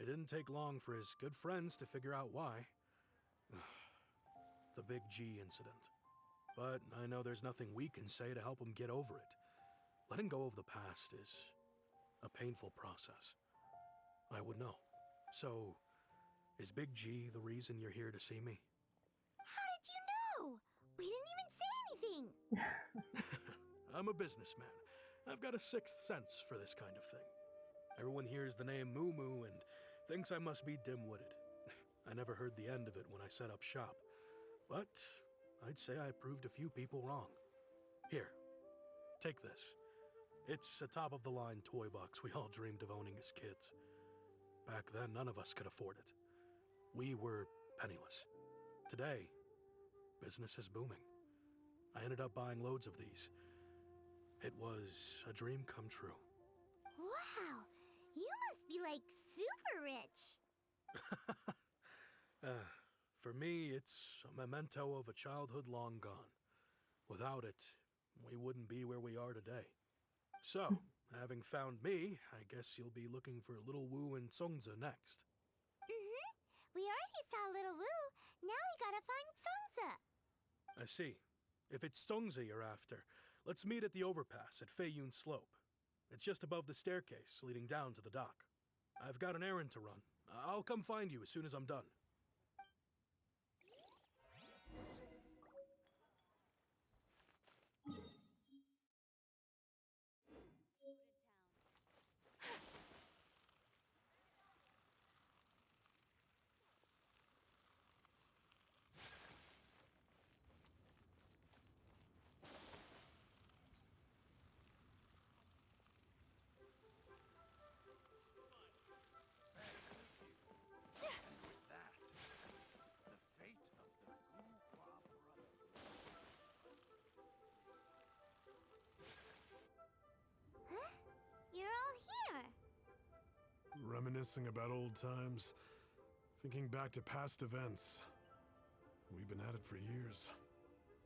It didn't take long for his good friends to figure out why. The Big G incident. But I know there's nothing we can say to help him get over it. Letting go of the past is a painful process. I would know. So, is Big G the reason you're here to see me? How did you know? We didn't even say anything. I'm a businessman. I've got a sixth sense for this kind of thing. Everyone hears the name Moo Moo and thinks I must be dim-witted. I never heard the end of it when I set up shop. But I'd say I proved a few people wrong. Here, take this. It's a top-of-the-line toy box we all dreamed of owning as kids. Back then, none of us could afford it. We were penniless. Today, business is booming. I ended up buying loads of these. It was a dream come true. Wow, you must be like super rich. For me, it's a memento of a childhood long gone. Without it, we wouldn't be where we are today. So, having found me, I guess you'll be looking for Little Wu and Songza next. We already saw Little Wu. Now we gotta find Songza. I see. If it's Songza you're after, let's meet at the overpass at Feiyun Slope. It's just above the staircase leading down to the dock. I've got an errand to run. I'll come find you as soon as I'm done. You're all here. Reminiscing about old times, thinking back to past events. We've been at it for years.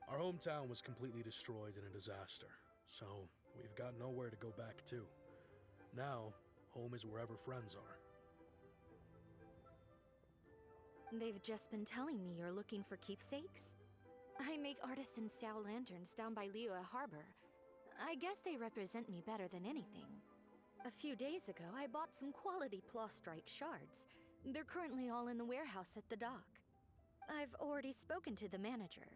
Our hometown was completely destroyed in a disaster, so we've got nowhere to go back to. Now, home is wherever friends are. They've just been telling me you're looking for keepsakes? I make artisan Xiao lanterns down by Liyue Harbor. I guess they represent me better than anything. A few days ago, I bought some quality plastrite shards. They're currently all in the warehouse at the dock. I've already spoken to the manager.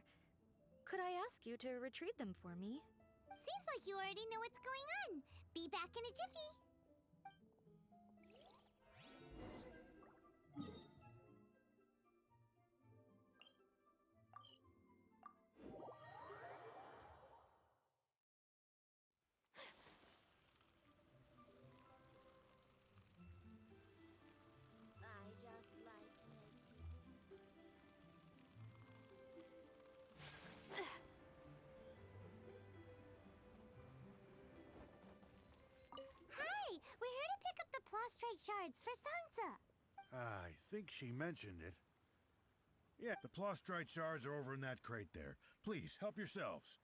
Could I ask you to retrieve them for me? Seems like you already know what's going on. Be back in a jiffy. I just like to make Hi! We're here to pick up the plastrite shards for Sansa. I think she mentioned it. Yeah, the plastrite shards are over in that crate there. Please, help yourselves.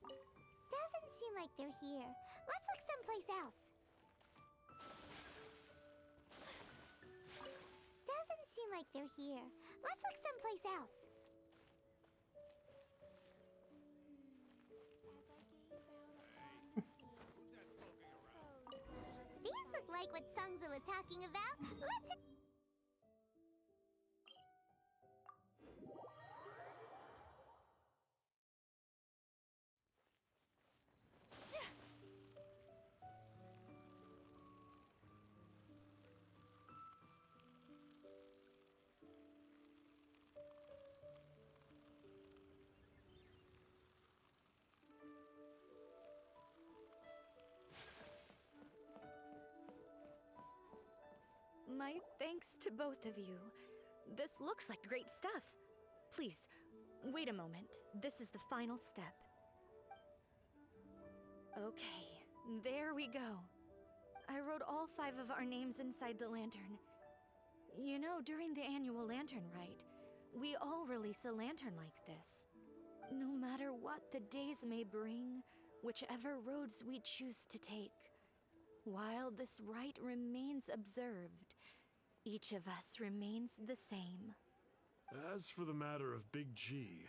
Doesn't seem like they're here. Let's look someplace else. Doesn't seem like they're here. Let's look someplace else. These look like what Sungza was talking about. Let's... My thanks to both of you. This looks like great stuff. Please, wait a moment. This is the final step. Okay, there we go. I wrote all 5 of our names inside the lantern. You know, during the annual lantern rite, we all release a lantern like this. No matter what the days may bring, whichever roads we choose to take, while this rite remains observed, each of us remains the same. As for the matter of Big G,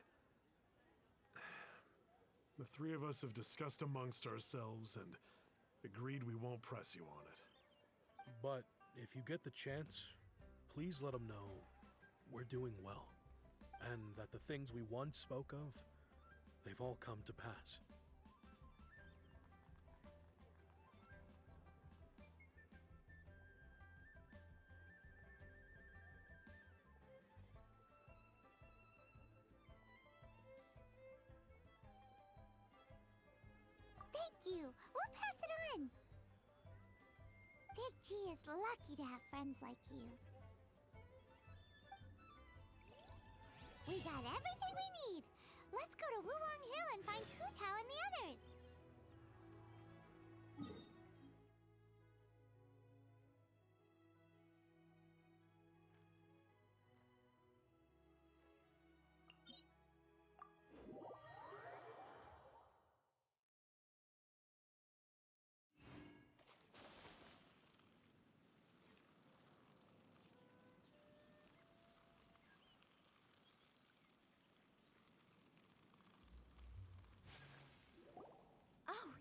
the 3 of us have discussed amongst ourselves and agreed we won't press you on it. But if you get the chance, please let them know we're doing well, and that the things we once spoke of, they've all come to pass. Thank you. We'll pass it on. Big G is lucky to have friends like you. We got everything we need. Let's go to Wulong Hill and find Hu Tao and the others.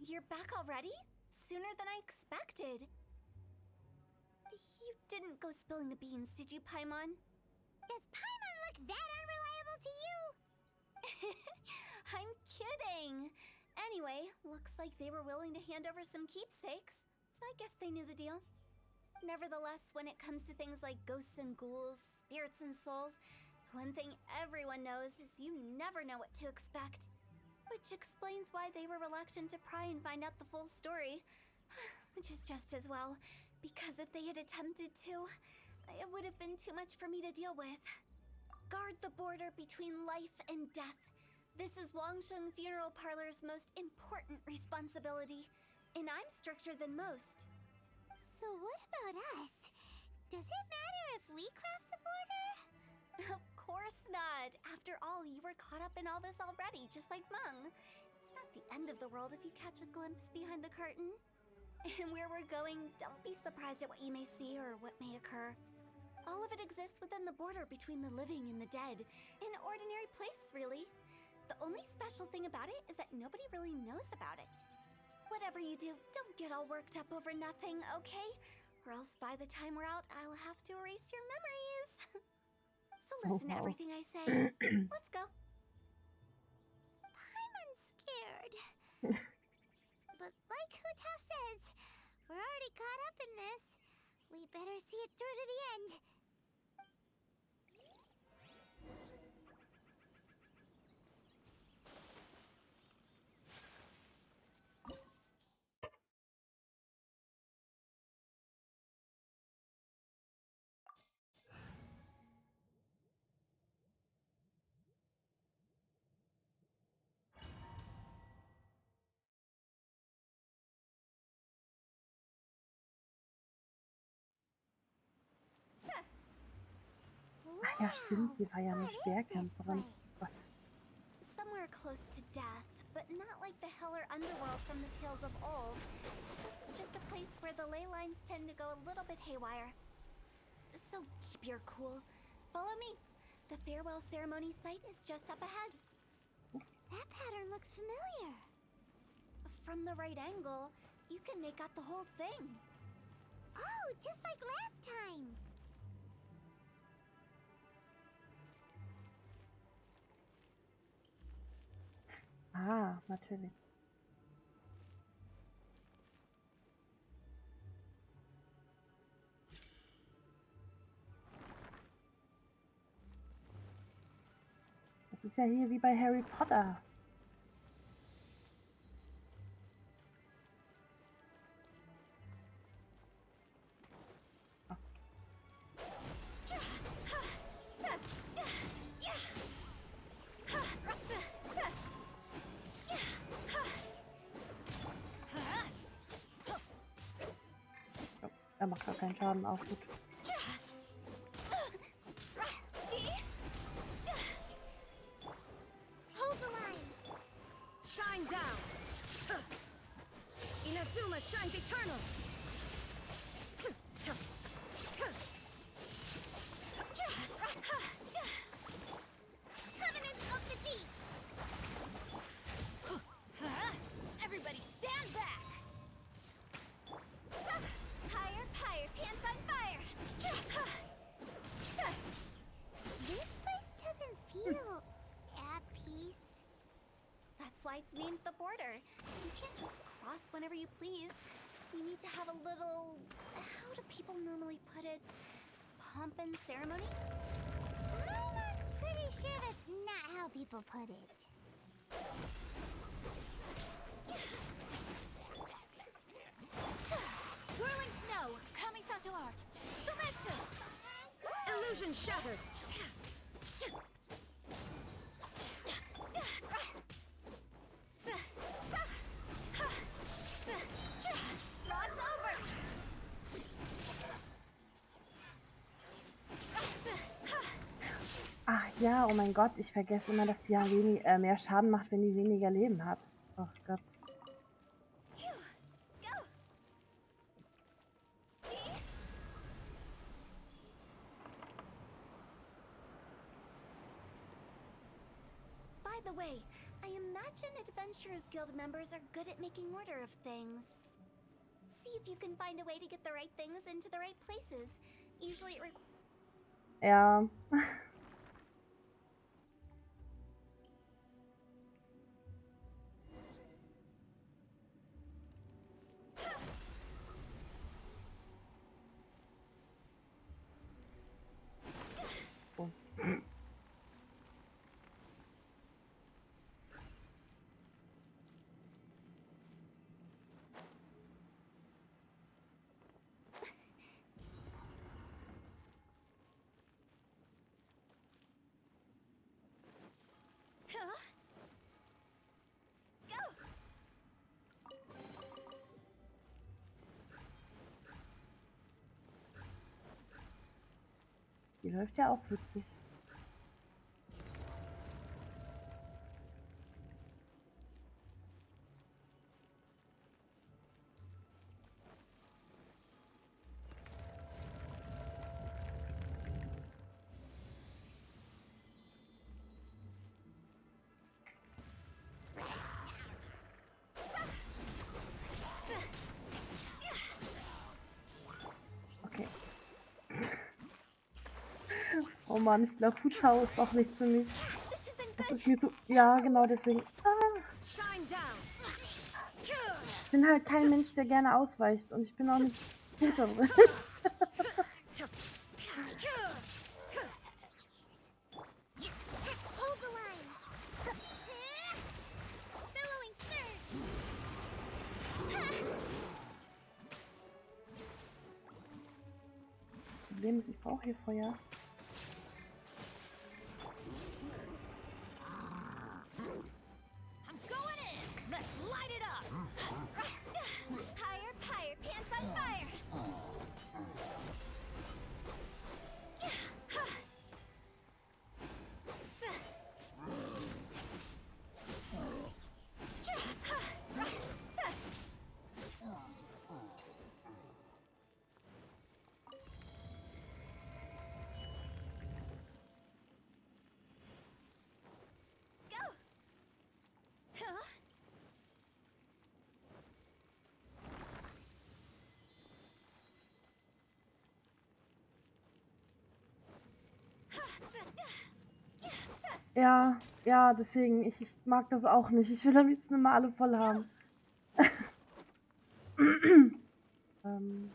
you're back already? Sooner than I expected. You didn't go spilling the beans, did you, Paimon? Does Paimon look that unreliable to you? I'm kidding. Anyway, looks like they were willing to hand over some keepsakes, so I guess they knew the deal. Nevertheless, when it comes to things like ghosts and ghouls, spirits and souls, the one thing everyone knows is you never know what to expect. Which explains why they were reluctant to pry and find out the full story. Which is just as well, because if they had attempted to, it would have been too much for me to deal with. Guard the border between life and death. This is Wangsheng Funeral Parlor's most important responsibility, and I'm stricter than most. So what about us? Does it matter if we cross the border? Of course not. After all, you were caught up in all this already, just like Meng. It's not the end of the world if you catch a glimpse behind the curtain. And where we're going, don't be surprised at what you may see or what may occur. All of it exists within the border between the living and the dead. An ordinary place, really. The only special thing about it is that nobody really knows about it. Whatever you do, don't get all worked up over nothing, okay? Or else by the time we're out, I'll have to erase your memories. So listen to everything I say. Let's go. Paimon's scared. But like Huta says, we're already caught up in this. We better see it through to the end. Ach ja, stimmt, sie war ja eine Speerkämpferin. Gott. Somewhere close to death, but not like the hell or underworld from the tales of old. This is just a place where the ley lines tend to go a little bit haywire. So keep your cool. Follow me. The farewell ceremony site is just up ahead. That pattern looks familiar. From the right angle, you can make out the whole thing. Oh, just like last time. Ah, natürlich. Das ist ja hier wie bei Harry Potter. Er macht gar keinen Schaden, auch gut. Hold the line. Shine down! Inazuma shines eternal! Covenant of the Deep. Everybody stand back! Higher, higher, pants on fire! This place doesn't feel at peace. That's why it's named the border. You can't just cross whenever you please. You need to have a little... how do people normally put it? Pomp and ceremony? Paimon's pretty sure that's not how people put it. Whirling snow! Kamisato art! Sumetsu! Illusion shattered! Rod's over! Ach ja, oh mein Gott, ich vergesse immer, dass die ja mehr Schaden macht, wenn die weniger Leben hat. Oh Gott. Go! See? By the way, I imagine Adventurers Guild members are good at making order of things. See if you can find a way to get the right things into the right places. Usually it requires... Ja. Oh. Die läuft ja auch witzig. Okay. Oh Mann, ich glaube, Hutschau ist doch nicht für mich. Das ist mir zu... Ja, genau deswegen. Ah. Ich bin halt kein Mensch, der gerne ausweicht. Und ich bin auch nicht gut darin. Hold the line. Billowing surge. Das Problem ist, ich brauche hier Feuer. I'm going in! Let's light it up! Higher, higher, pants on fire! Ja, ja, deswegen, ich mag das auch nicht. Ich will am liebsten immer alle voll haben. ähm,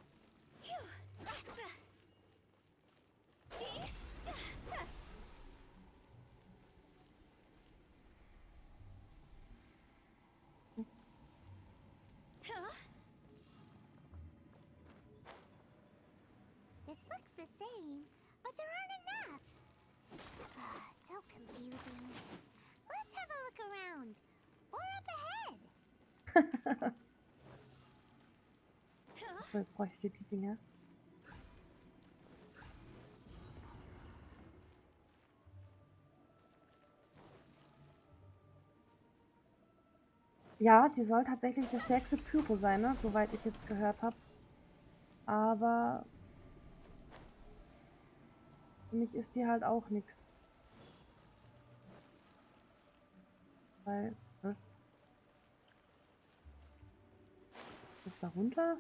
This looks the same, but there aren't enough. So confusing. Let's have a look around. Or up ahead. so, jetzt brauche ich die Dinger. Ja, die soll tatsächlich der stärkste Pyro sein, ne? Soweit ich jetzt gehört habe. Aber für mich ist die halt auch nix. Weil, ist da runter?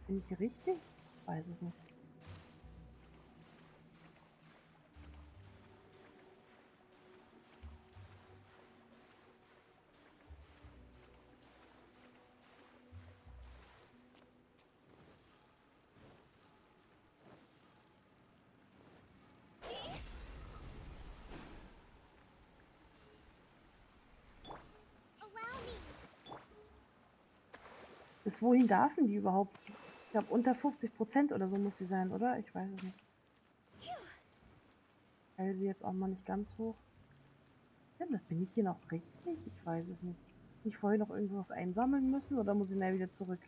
Bin ich hier richtig? Weiß es nicht. Bis wohin darfen die überhaupt? Ich glaube, unter 50% oder so muss die sein, oder? Ich weiß es nicht. Ich heile sie jetzt auch mal nicht ganz hoch. Ja, bin ich hier noch richtig? Ich weiß es nicht. Ich vorher noch irgendwas einsammeln müssen oder muss ich nachher wieder zurück?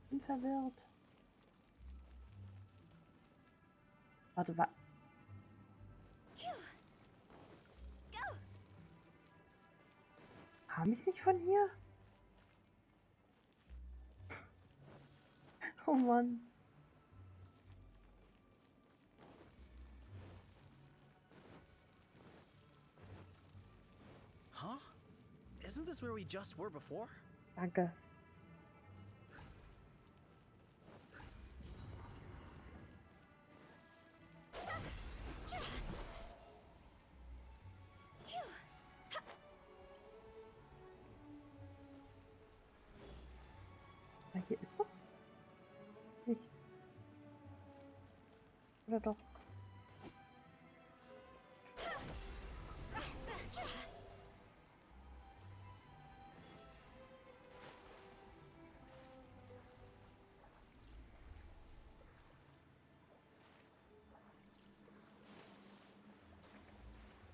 Bin verwirrt. Warte, Kam ich nicht von hier? Oh Mann. Huh? Isn't this where we just were before? Danke. Ah, hier ist doch nicht. Oder doch?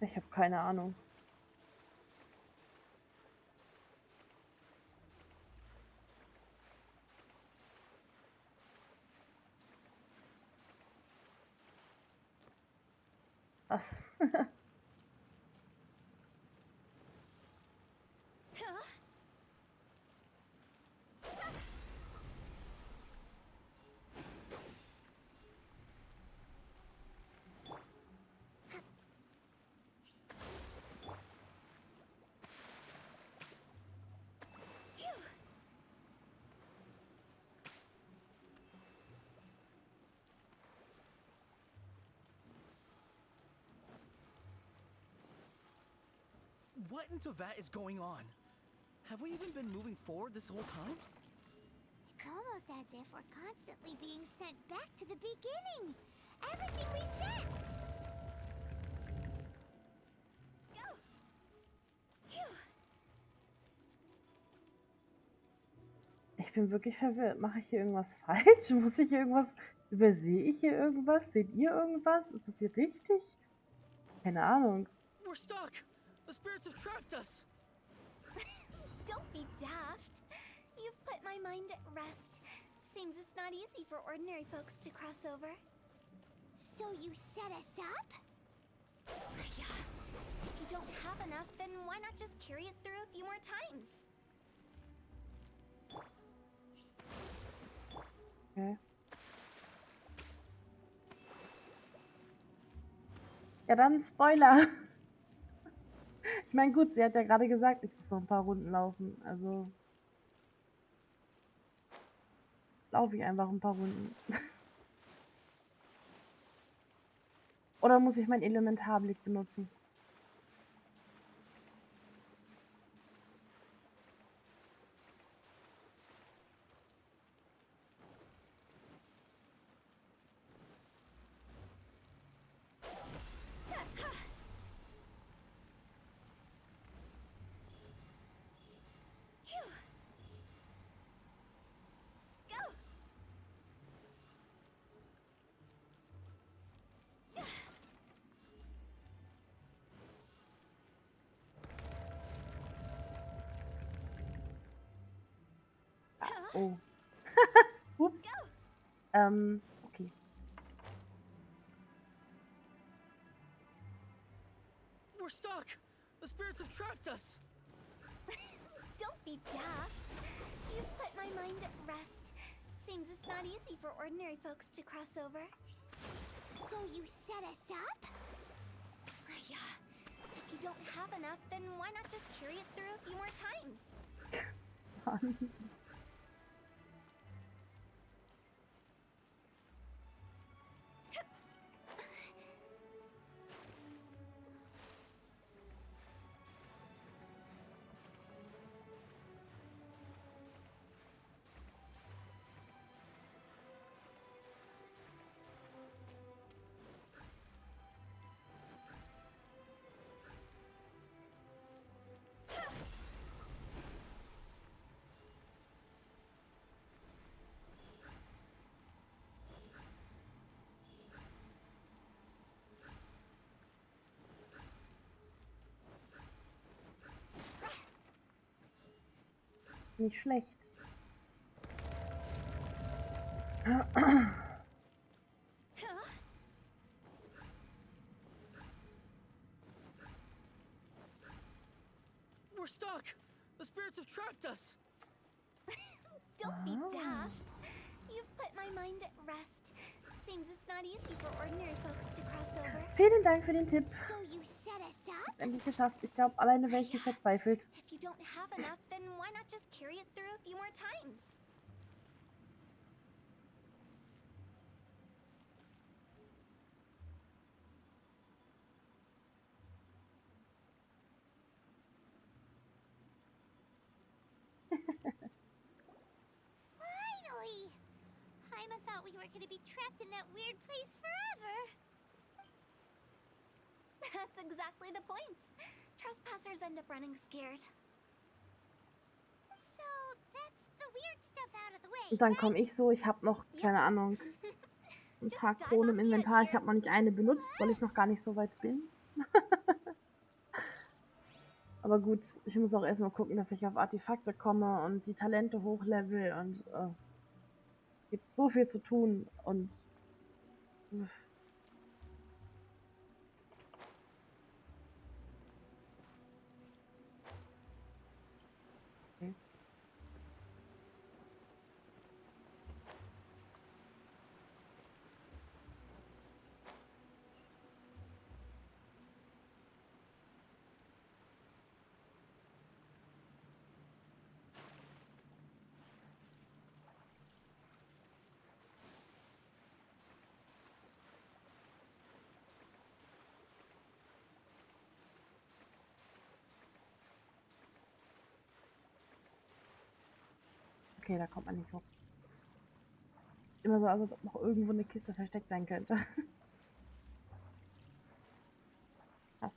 Ich habe keine Ahnung. Was? What in Teyvat is going on? Have we even been moving forward this whole time? It's almost as if we're constantly being sent back to the beginning. Everything we sense. Ich bin wirklich verwirrt. Mache ich hier irgendwas falsch? Muss ich irgendwas... Übersehe ich hier irgendwas? Seht ihr irgendwas? Ist das hier richtig? Keine Ahnung. We're stuck! The spirits have trapped us! Don't be daft. You've put my mind at rest. Seems it's not easy for ordinary folks to cross over. So you set us up? Yeah. If you don't have enough, then why not just carry it through a few more times? Okay. Ja, dann Spoiler. Ich meine, gut, sie hat ja gerade gesagt, ich muss noch ein paar Runden laufen. Also laufe ich einfach ein paar Runden. Oder muss ich meinen Elementarblick benutzen? Oh. Ups. Okay. We're stuck! The spirits have trapped us! Don't be daft. You've put my mind at rest. Seems it's not easy for ordinary folks to cross over. So you set us up? Yeah. If you don't have enough, then why not just carry it through a few more times? Nicht schlecht. We're stuck! The spirits have trapped us! Don't be daft. You've put my mind at rest. Seems it's not easy for ordinary folks to cross over. Vielen Dank für den Tipp. So you set us up? Endlich geschafft. Ich glaube, alleine wäre ich nicht verzweifelt. If you don't have enough, then why not just carry it through a few more times? Finally! Paimon thought we were gonna be trapped in that weird place forever. That's exactly the point. Trespassers end up running scared. So that's the weird stuff out of the way. Und dann komme ich so, ich habe noch, keine Ahnung, ein paar Kronen im Inventar. Ich habe noch nicht eine benutzt, weil ich noch gar nicht so weit bin. Aber gut, ich muss auch erstmal gucken, dass ich auf Artefakte komme und die Talente hochlevel und es gibt so viel zu tun und okay. Okay, da kommt man nicht hoch. Immer so, als ob noch irgendwo eine Kiste versteckt sein könnte. Krass.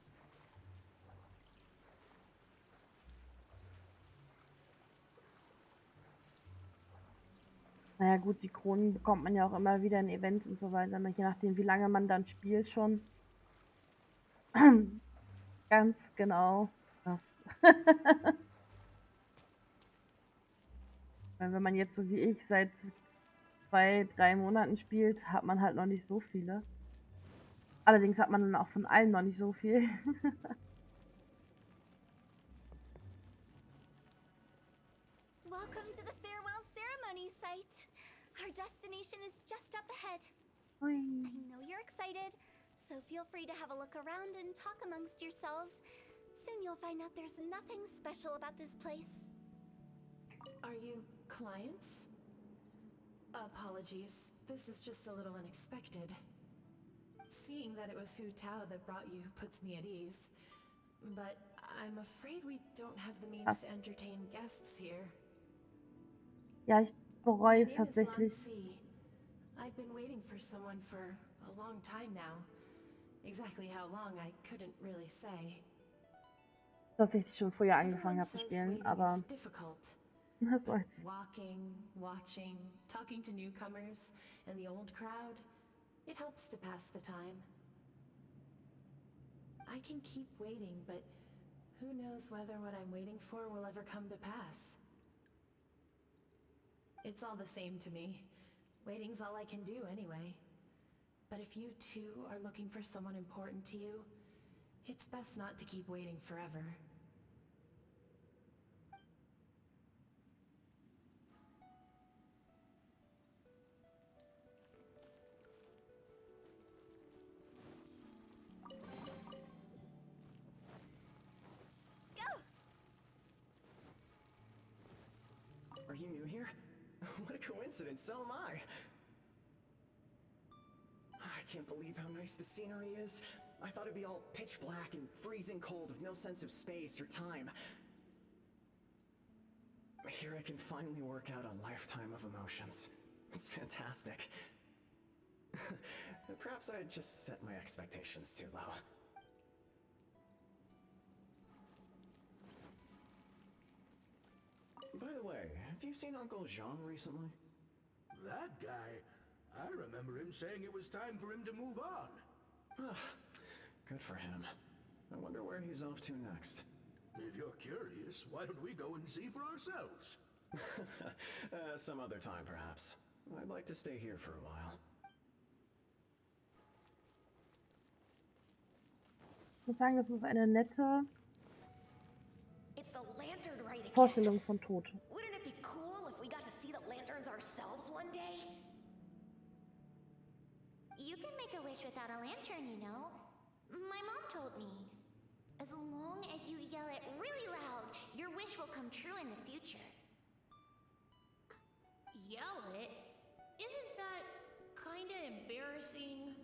Naja gut, die Kronen bekommt man ja auch immer wieder in Events und so weiter, je nachdem wie lange man dann spielt schon. Ganz genau. Das. Wenn man jetzt so wie ich seit 2, 3 Monaten spielt, hat man halt noch nicht so viele. Allerdings hat man dann auch von allen noch nicht so viel. Welcome to the farewell ceremony site. Our destination is just up ahead. Ui. I know you're excited, so feel free to have a look around and talk amongst yourselves. Soon you'll find out there's nothing special about this place. Are you clients? Apologies, this is just a little unexpected. Seeing that it was Hu Tao that brought you puts me at ease. But I'm afraid we don't have the means to entertain guests here. Ja, ich bereue es My name is tatsächlich. Lancy. I've been waiting for someone for a long time now. Exactly how long I couldn't really say. Tatsächlich schon früher angefangen Everyone habe zu says spielen, waiting aber is difficult. was soll's. Walking, watching, talking to newcomers, and the old crowd, it helps to pass the time. I can keep waiting, but who knows whether what I'm waiting for will ever come to pass. It's all the same to me. Waiting's all I can do anyway. But if you too are looking for someone important to you, it's best not to keep waiting forever. Are you new here? What a coincidence, so am I! I can't believe how nice the scenery is. I thought it'd be all pitch black and freezing cold with no sense of space or time. Here I can finally work out a lifetime of emotions. It's fantastic. Perhaps I just set my expectations too low. By the way, have you seen Uncle Jean recently? That guy? I remember him saying it was time for him to move on. Good for him. I wonder where he's off to next. If you're curious, why don't we go and see for ourselves? Some other time, perhaps. I'd like to stay here for a while. Ich muss sagen, das ist eine nette. It's the lantern writing. again. Vorstellung von Tod. Wouldn't it be cool if we got to see the lanterns ourselves one day? You can make a wish without a lantern, you know. My mom told me. As long as you yell it really loud, your wish will come true in the future. Yell it? Isn't that kinda embarrassing?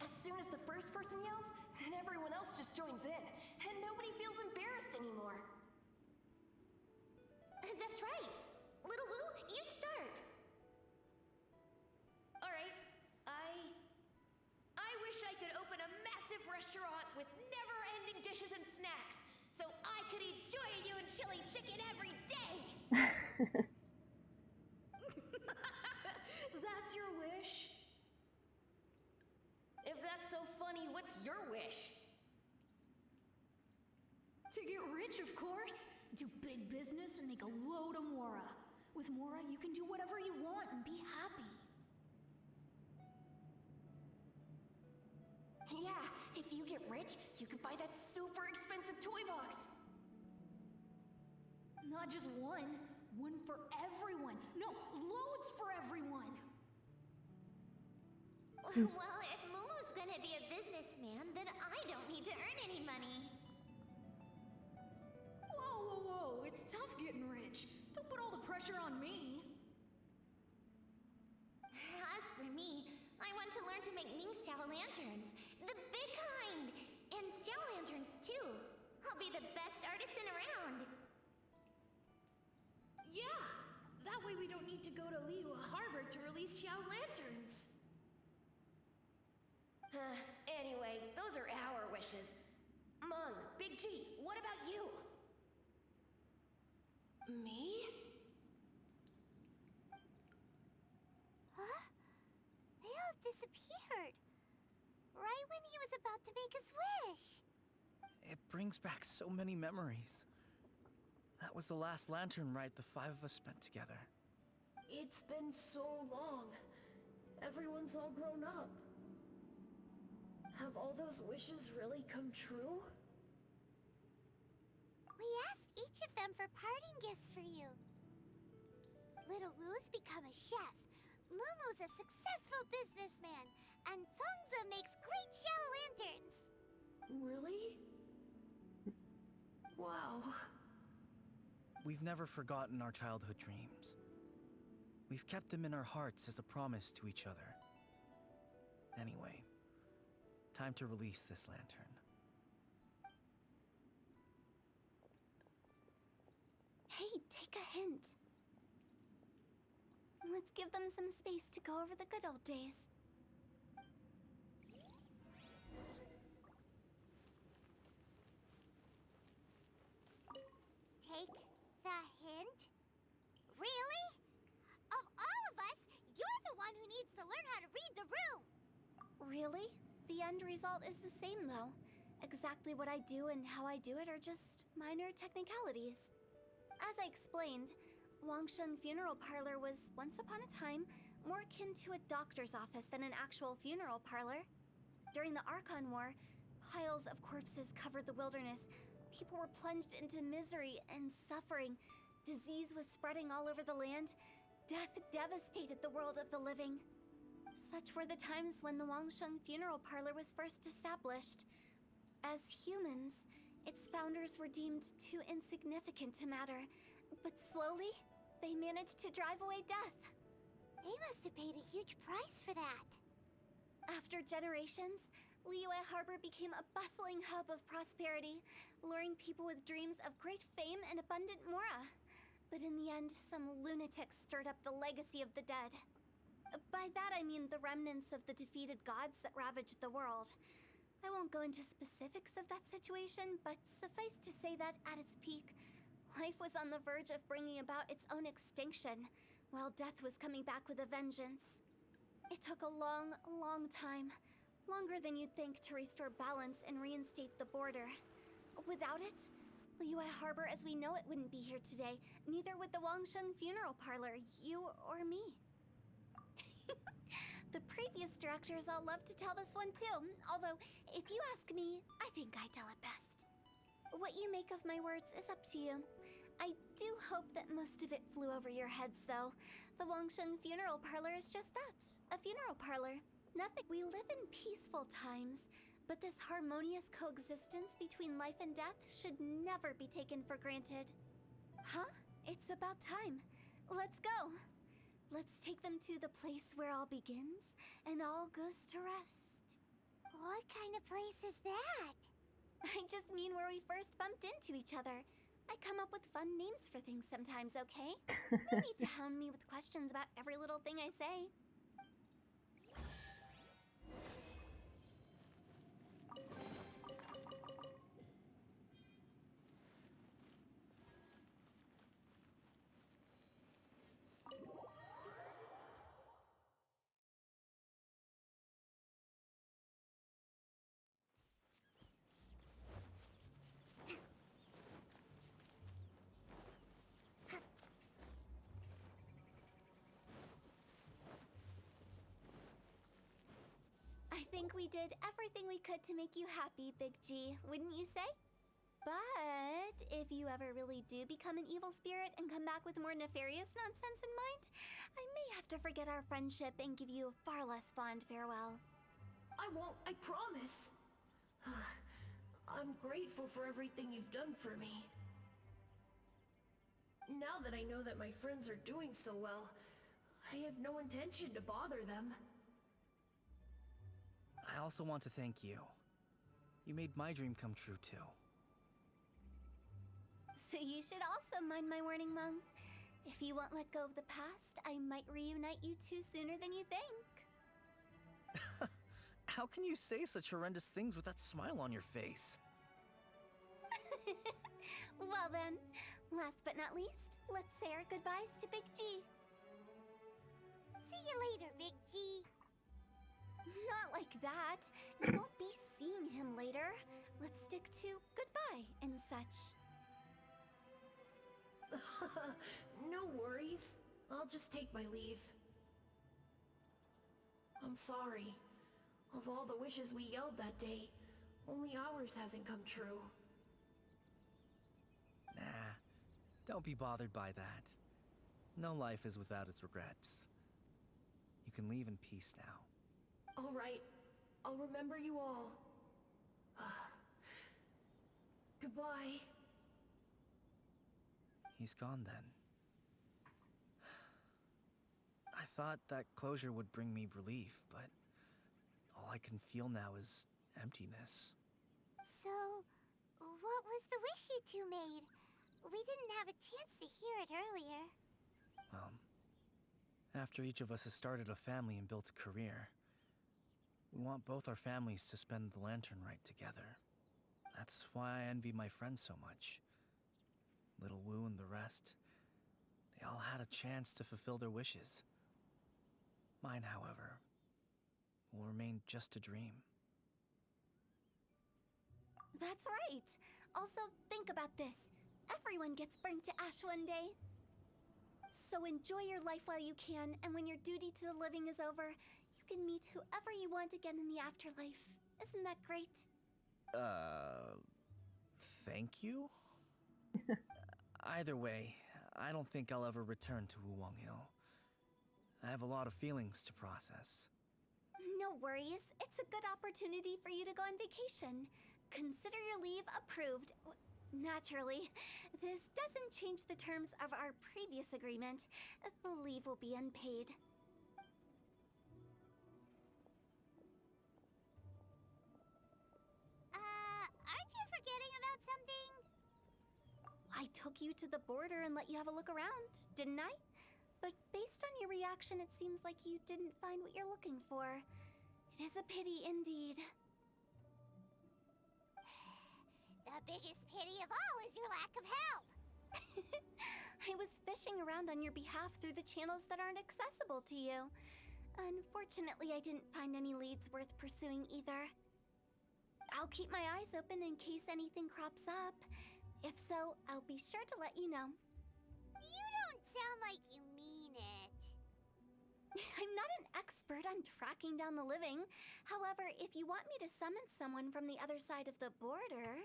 As soon as the first person yells, then everyone else just joins in, and nobody feels embarrassed anymore. That's right. Little Wu, you start. Alright, I wish I could open a massive restaurant with never-ending dishes and snacks, so I could eat Joy-Yu and chili chicken every day! That's your wish? If that's so funny, what's your wish? To get rich, of course. Do big business and make a load of Mora. With Mora, you can do whatever you want and be happy. Yeah, if you get rich, you could buy that super expensive toy box. Not just one. One for everyone. No, loads for everyone. Well, if Momo's gonna be a businessman, then I don't need to earn any money. Whoa. It's tough getting rich. Don't put all the pressure on me. As for me, I want to learn to make Mingxiao lanterns. The big kind! And Xiao lanterns, too. I'll be the best artisan around. Yeah! That way we don't need to go to Liyue Harbor to release Xiao lanterns. Anyway, those are our wishes. Mung, Big G, what about you? Me? Huh? They all disappeared. Right when he was about to make his wish. It brings back so many memories. That was the last lantern ride the five of us spent together. It's been so long. Everyone's all grown up. Have all those wishes really come true? We asked each of them for parting gifts for you. Little Wu's become a chef. Momo's a successful businessman. And Zongza makes great shell lanterns. Really? Wow. We've never forgotten our childhood dreams. We've kept them in our hearts as a promise to each other. Anyway, time to release this lantern. Hey, take a hint. Let's give them some space to go over the good old days. Take the hint? Really? Of all of us, you're the one who needs to learn how to read the room! Really? The end result is the same, though. Exactly what I do and how I do it are just minor technicalities. As I explained, Wangsheng Funeral Parlor was, once upon a time, more akin to a doctor's office than an actual funeral parlor. During the Archon War, piles of corpses covered the wilderness. People were plunged into misery and suffering. Disease was spreading all over the land. Death devastated the world of the living. Such were the times when the Wangsheng Funeral Parlor was first established. As humans, its founders were deemed too insignificant to matter, but slowly, they managed to drive away death. They must have paid a huge price for that. After generations, Liyue Harbor became a bustling hub of prosperity, luring people with dreams of great fame and abundant mora. But in the end, some lunatics stirred up the legacy of the dead. By that I mean the remnants of the defeated gods that ravaged the world. I won't go into specifics of that situation, but suffice to say that at its peak, life was on the verge of bringing about its own extinction, while death was coming back with a vengeance. It took a long, long time, longer than you'd think, to restore balance and reinstate the border. Without it, Liyue Harbor as we know it wouldn't be here today, neither would the Wangsheng Funeral Parlor, you or me. The previous directors all love to tell this one too, although, if you ask me, I think I tell it best. What you make of my words is up to you. I do hope that most of it flew over your heads, though. The Wangsheng Funeral Parlor is just that, a funeral parlor. Nothing. We live in peaceful times, but this harmonious coexistence between life and death should never be taken for granted. Huh? It's about time. Let's go. Let's take them to the place where all begins and all goes to rest. What kind of place is that? I just mean where we first bumped into each other. I come up with fun names for things sometimes, okay? No need to hound me with questions about every little thing I say. I think we did everything we could to make you happy, Big G, wouldn't you say? But if you ever really do become an evil spirit and come back with more nefarious nonsense in mind, I may have to forget our friendship and give you a far less fond farewell. I won't, I promise. I'm grateful for everything you've done for me. Now that I know that my friends are doing so well, I have no intention to bother them. I also want to thank you. You made my dream come true, too. So you should also mind my warning, Mung. If you won't let go of the past, I might reunite you two sooner than you think. How can you say such horrendous things with that smile on your face? Well then, last but not least, let's say our goodbyes to Big G. See you later, Big G. Not like that. You won't be seeing him later. Let's stick to goodbye and such. No worries. I'll just take my leave. I'm sorry. Of all the wishes we yelled that day, only ours hasn't come true. Nah, don't be bothered by that. No life is without its regrets. You can leave in peace now. All right. I'll remember you all. Goodbye. He's gone then. I thought that closure would bring me relief, but all I can feel now is emptiness. So, what was the wish you two made? We didn't have a chance to hear it earlier. Well, after each of us has started a family and built a career, we want both our families to spend the lantern rite together. That's why I envy my friends so much. Little Wu and the rest, they all had a chance to fulfill their wishes. Mine, however, will remain just a dream. That's right. Also, think about this. Everyone gets burnt to ash one day. So enjoy your life while you can, and when your duty to the living is over, you can meet whoever you want again in the afterlife. Isn't that great? Thank you? Either way, I don't think I'll ever return to Wuwang Hill. I have a lot of feelings to process. No worries. It's a good opportunity for you to go on vacation. Consider your leave approved. Naturally, this doesn't change the terms of our previous agreement. The leave will be unpaid. Aren't you forgetting about something? I took you to the border and let you have a look around, didn't I? But based on your reaction, it seems like you didn't find what you're looking for. It is a pity indeed. The biggest pity of all is your lack of help. I was fishing around on your behalf through the channels that aren't accessible to you. Unfortunately, I didn't find any leads worth pursuing either. I'll keep my eyes open in case anything crops up. If so, I'll be sure to let you know. You don't sound like you mean it. I'm not an expert on tracking down the living. However, if you want me to summon someone from the other side of the border...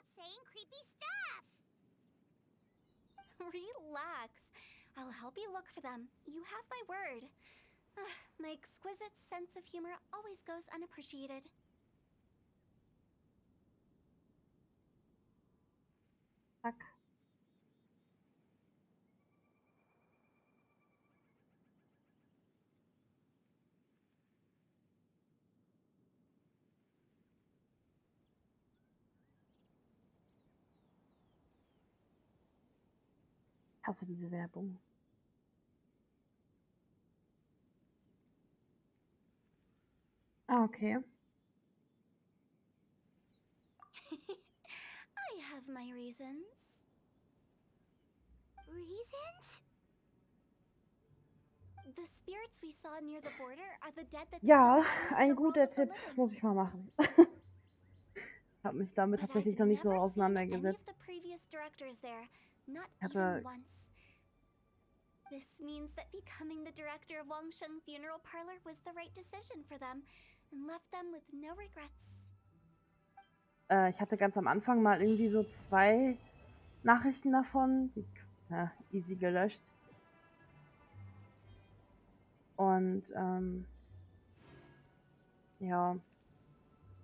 stop saying creepy stuff. Relax. I'll help you look for them. You have my word. My exquisite sense of humor always goes unappreciated. Zack. Ich hasse diese Werbung. Ah, okay. I have my reasons. Reasons? The spirits we saw near the border are the dead that Ja, still roam ein the world guter of the Tipp living. muss ich mal machen. Habe mich damit But tatsächlich I've noch nicht so never seen any of auseinandergesetzt. the previous directors there, not Ich hatte even once. This means that becoming the director of Wangsheng Funeral Parlor was the right decision for them and left them with no regrets. Ich hatte ganz am Anfang mal irgendwie so 2 Nachrichten davon, die easy gelöscht. Und ja,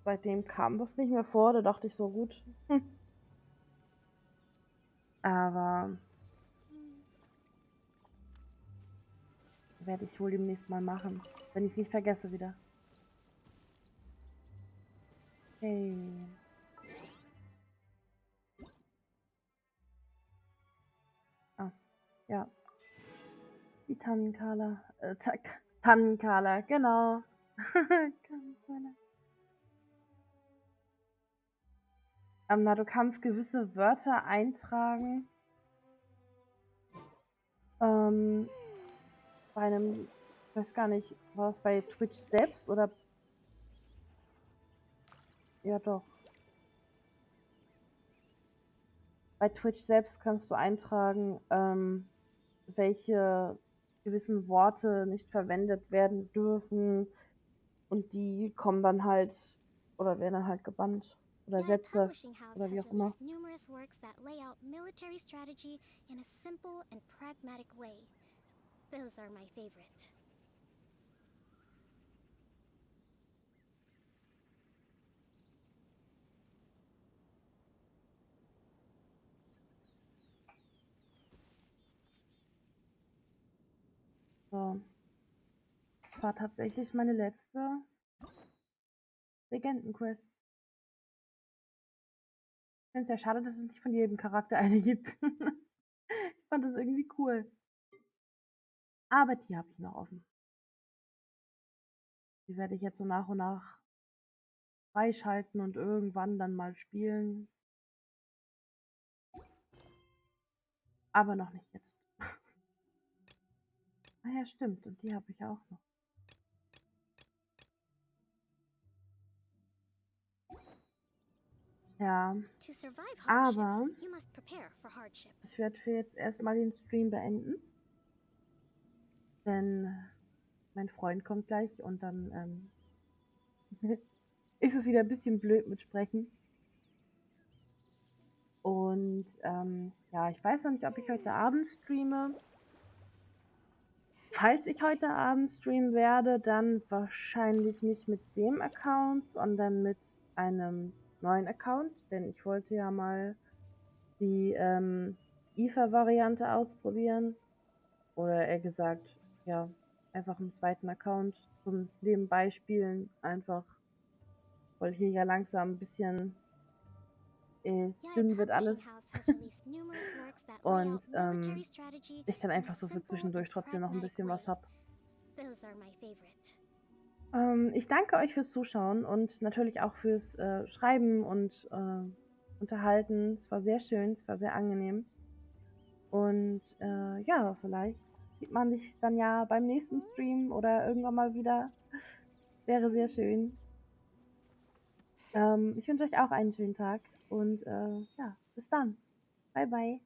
seitdem kam das nicht mehr vor, da dachte ich so, gut. Aber werde ich wohl demnächst mal machen, wenn ich es nicht vergesse wieder. Okay. Ah, ja. Die Tannenkala. Tannenkala, genau. Tannenkala. Na, du kannst gewisse Wörter eintragen. Bei einem, ich weiß gar nicht, war es bei Twitch selbst oder? Ja, doch. Bei Twitch selbst kannst du eintragen, welche gewissen Worte nicht verwendet werden dürfen und die kommen dann halt oder werden dann halt gebannt oder That Sätze publishing house oder wie has auch immer. released numerous works that lay out military strategy in a simple and pragmatic way. Those are my favorite. So. Das war tatsächlich meine letzte Legendenquest. Ich finde es ja schade, dass es nicht von jedem Charakter eine gibt. Ich fand das irgendwie cool. Aber die habe ich noch offen. Die werde ich jetzt so nach und nach freischalten und irgendwann dann mal spielen. Aber noch nicht jetzt. Ah ja, stimmt. Und die habe ich auch noch. Ja. To survive hardship, Aber you must prepare for hardship. ich werde für jetzt erstmal den Stream beenden. Denn mein Freund kommt gleich und dann ist es wieder ein bisschen blöd mit Sprechen. Und ja, ich weiß noch nicht, ob ich heute Abend streame. Falls ich heute Abend streamen werde, dann wahrscheinlich nicht mit dem Account, sondern mit einem neuen Account. Denn ich wollte ja mal die IFA-Variante ausprobieren. Oder eher gesagt, ja, einfach einen zweiten Account zum nebenbei spielen. Einfach, weil hier ja langsam ein bisschen dünn wird alles. Und ich dann einfach so für zwischendurch trotzdem noch ein bisschen was habe. Ich danke euch fürs Zuschauen und natürlich auch fürs Schreiben und Unterhalten. Es war sehr schön, es war sehr angenehm. Und ja, vielleicht sieht man sich dann ja beim nächsten Stream oder irgendwann mal wieder. Wäre sehr schön. Ich wünsche euch auch einen schönen Tag und ja, bis dann. Bye, bye.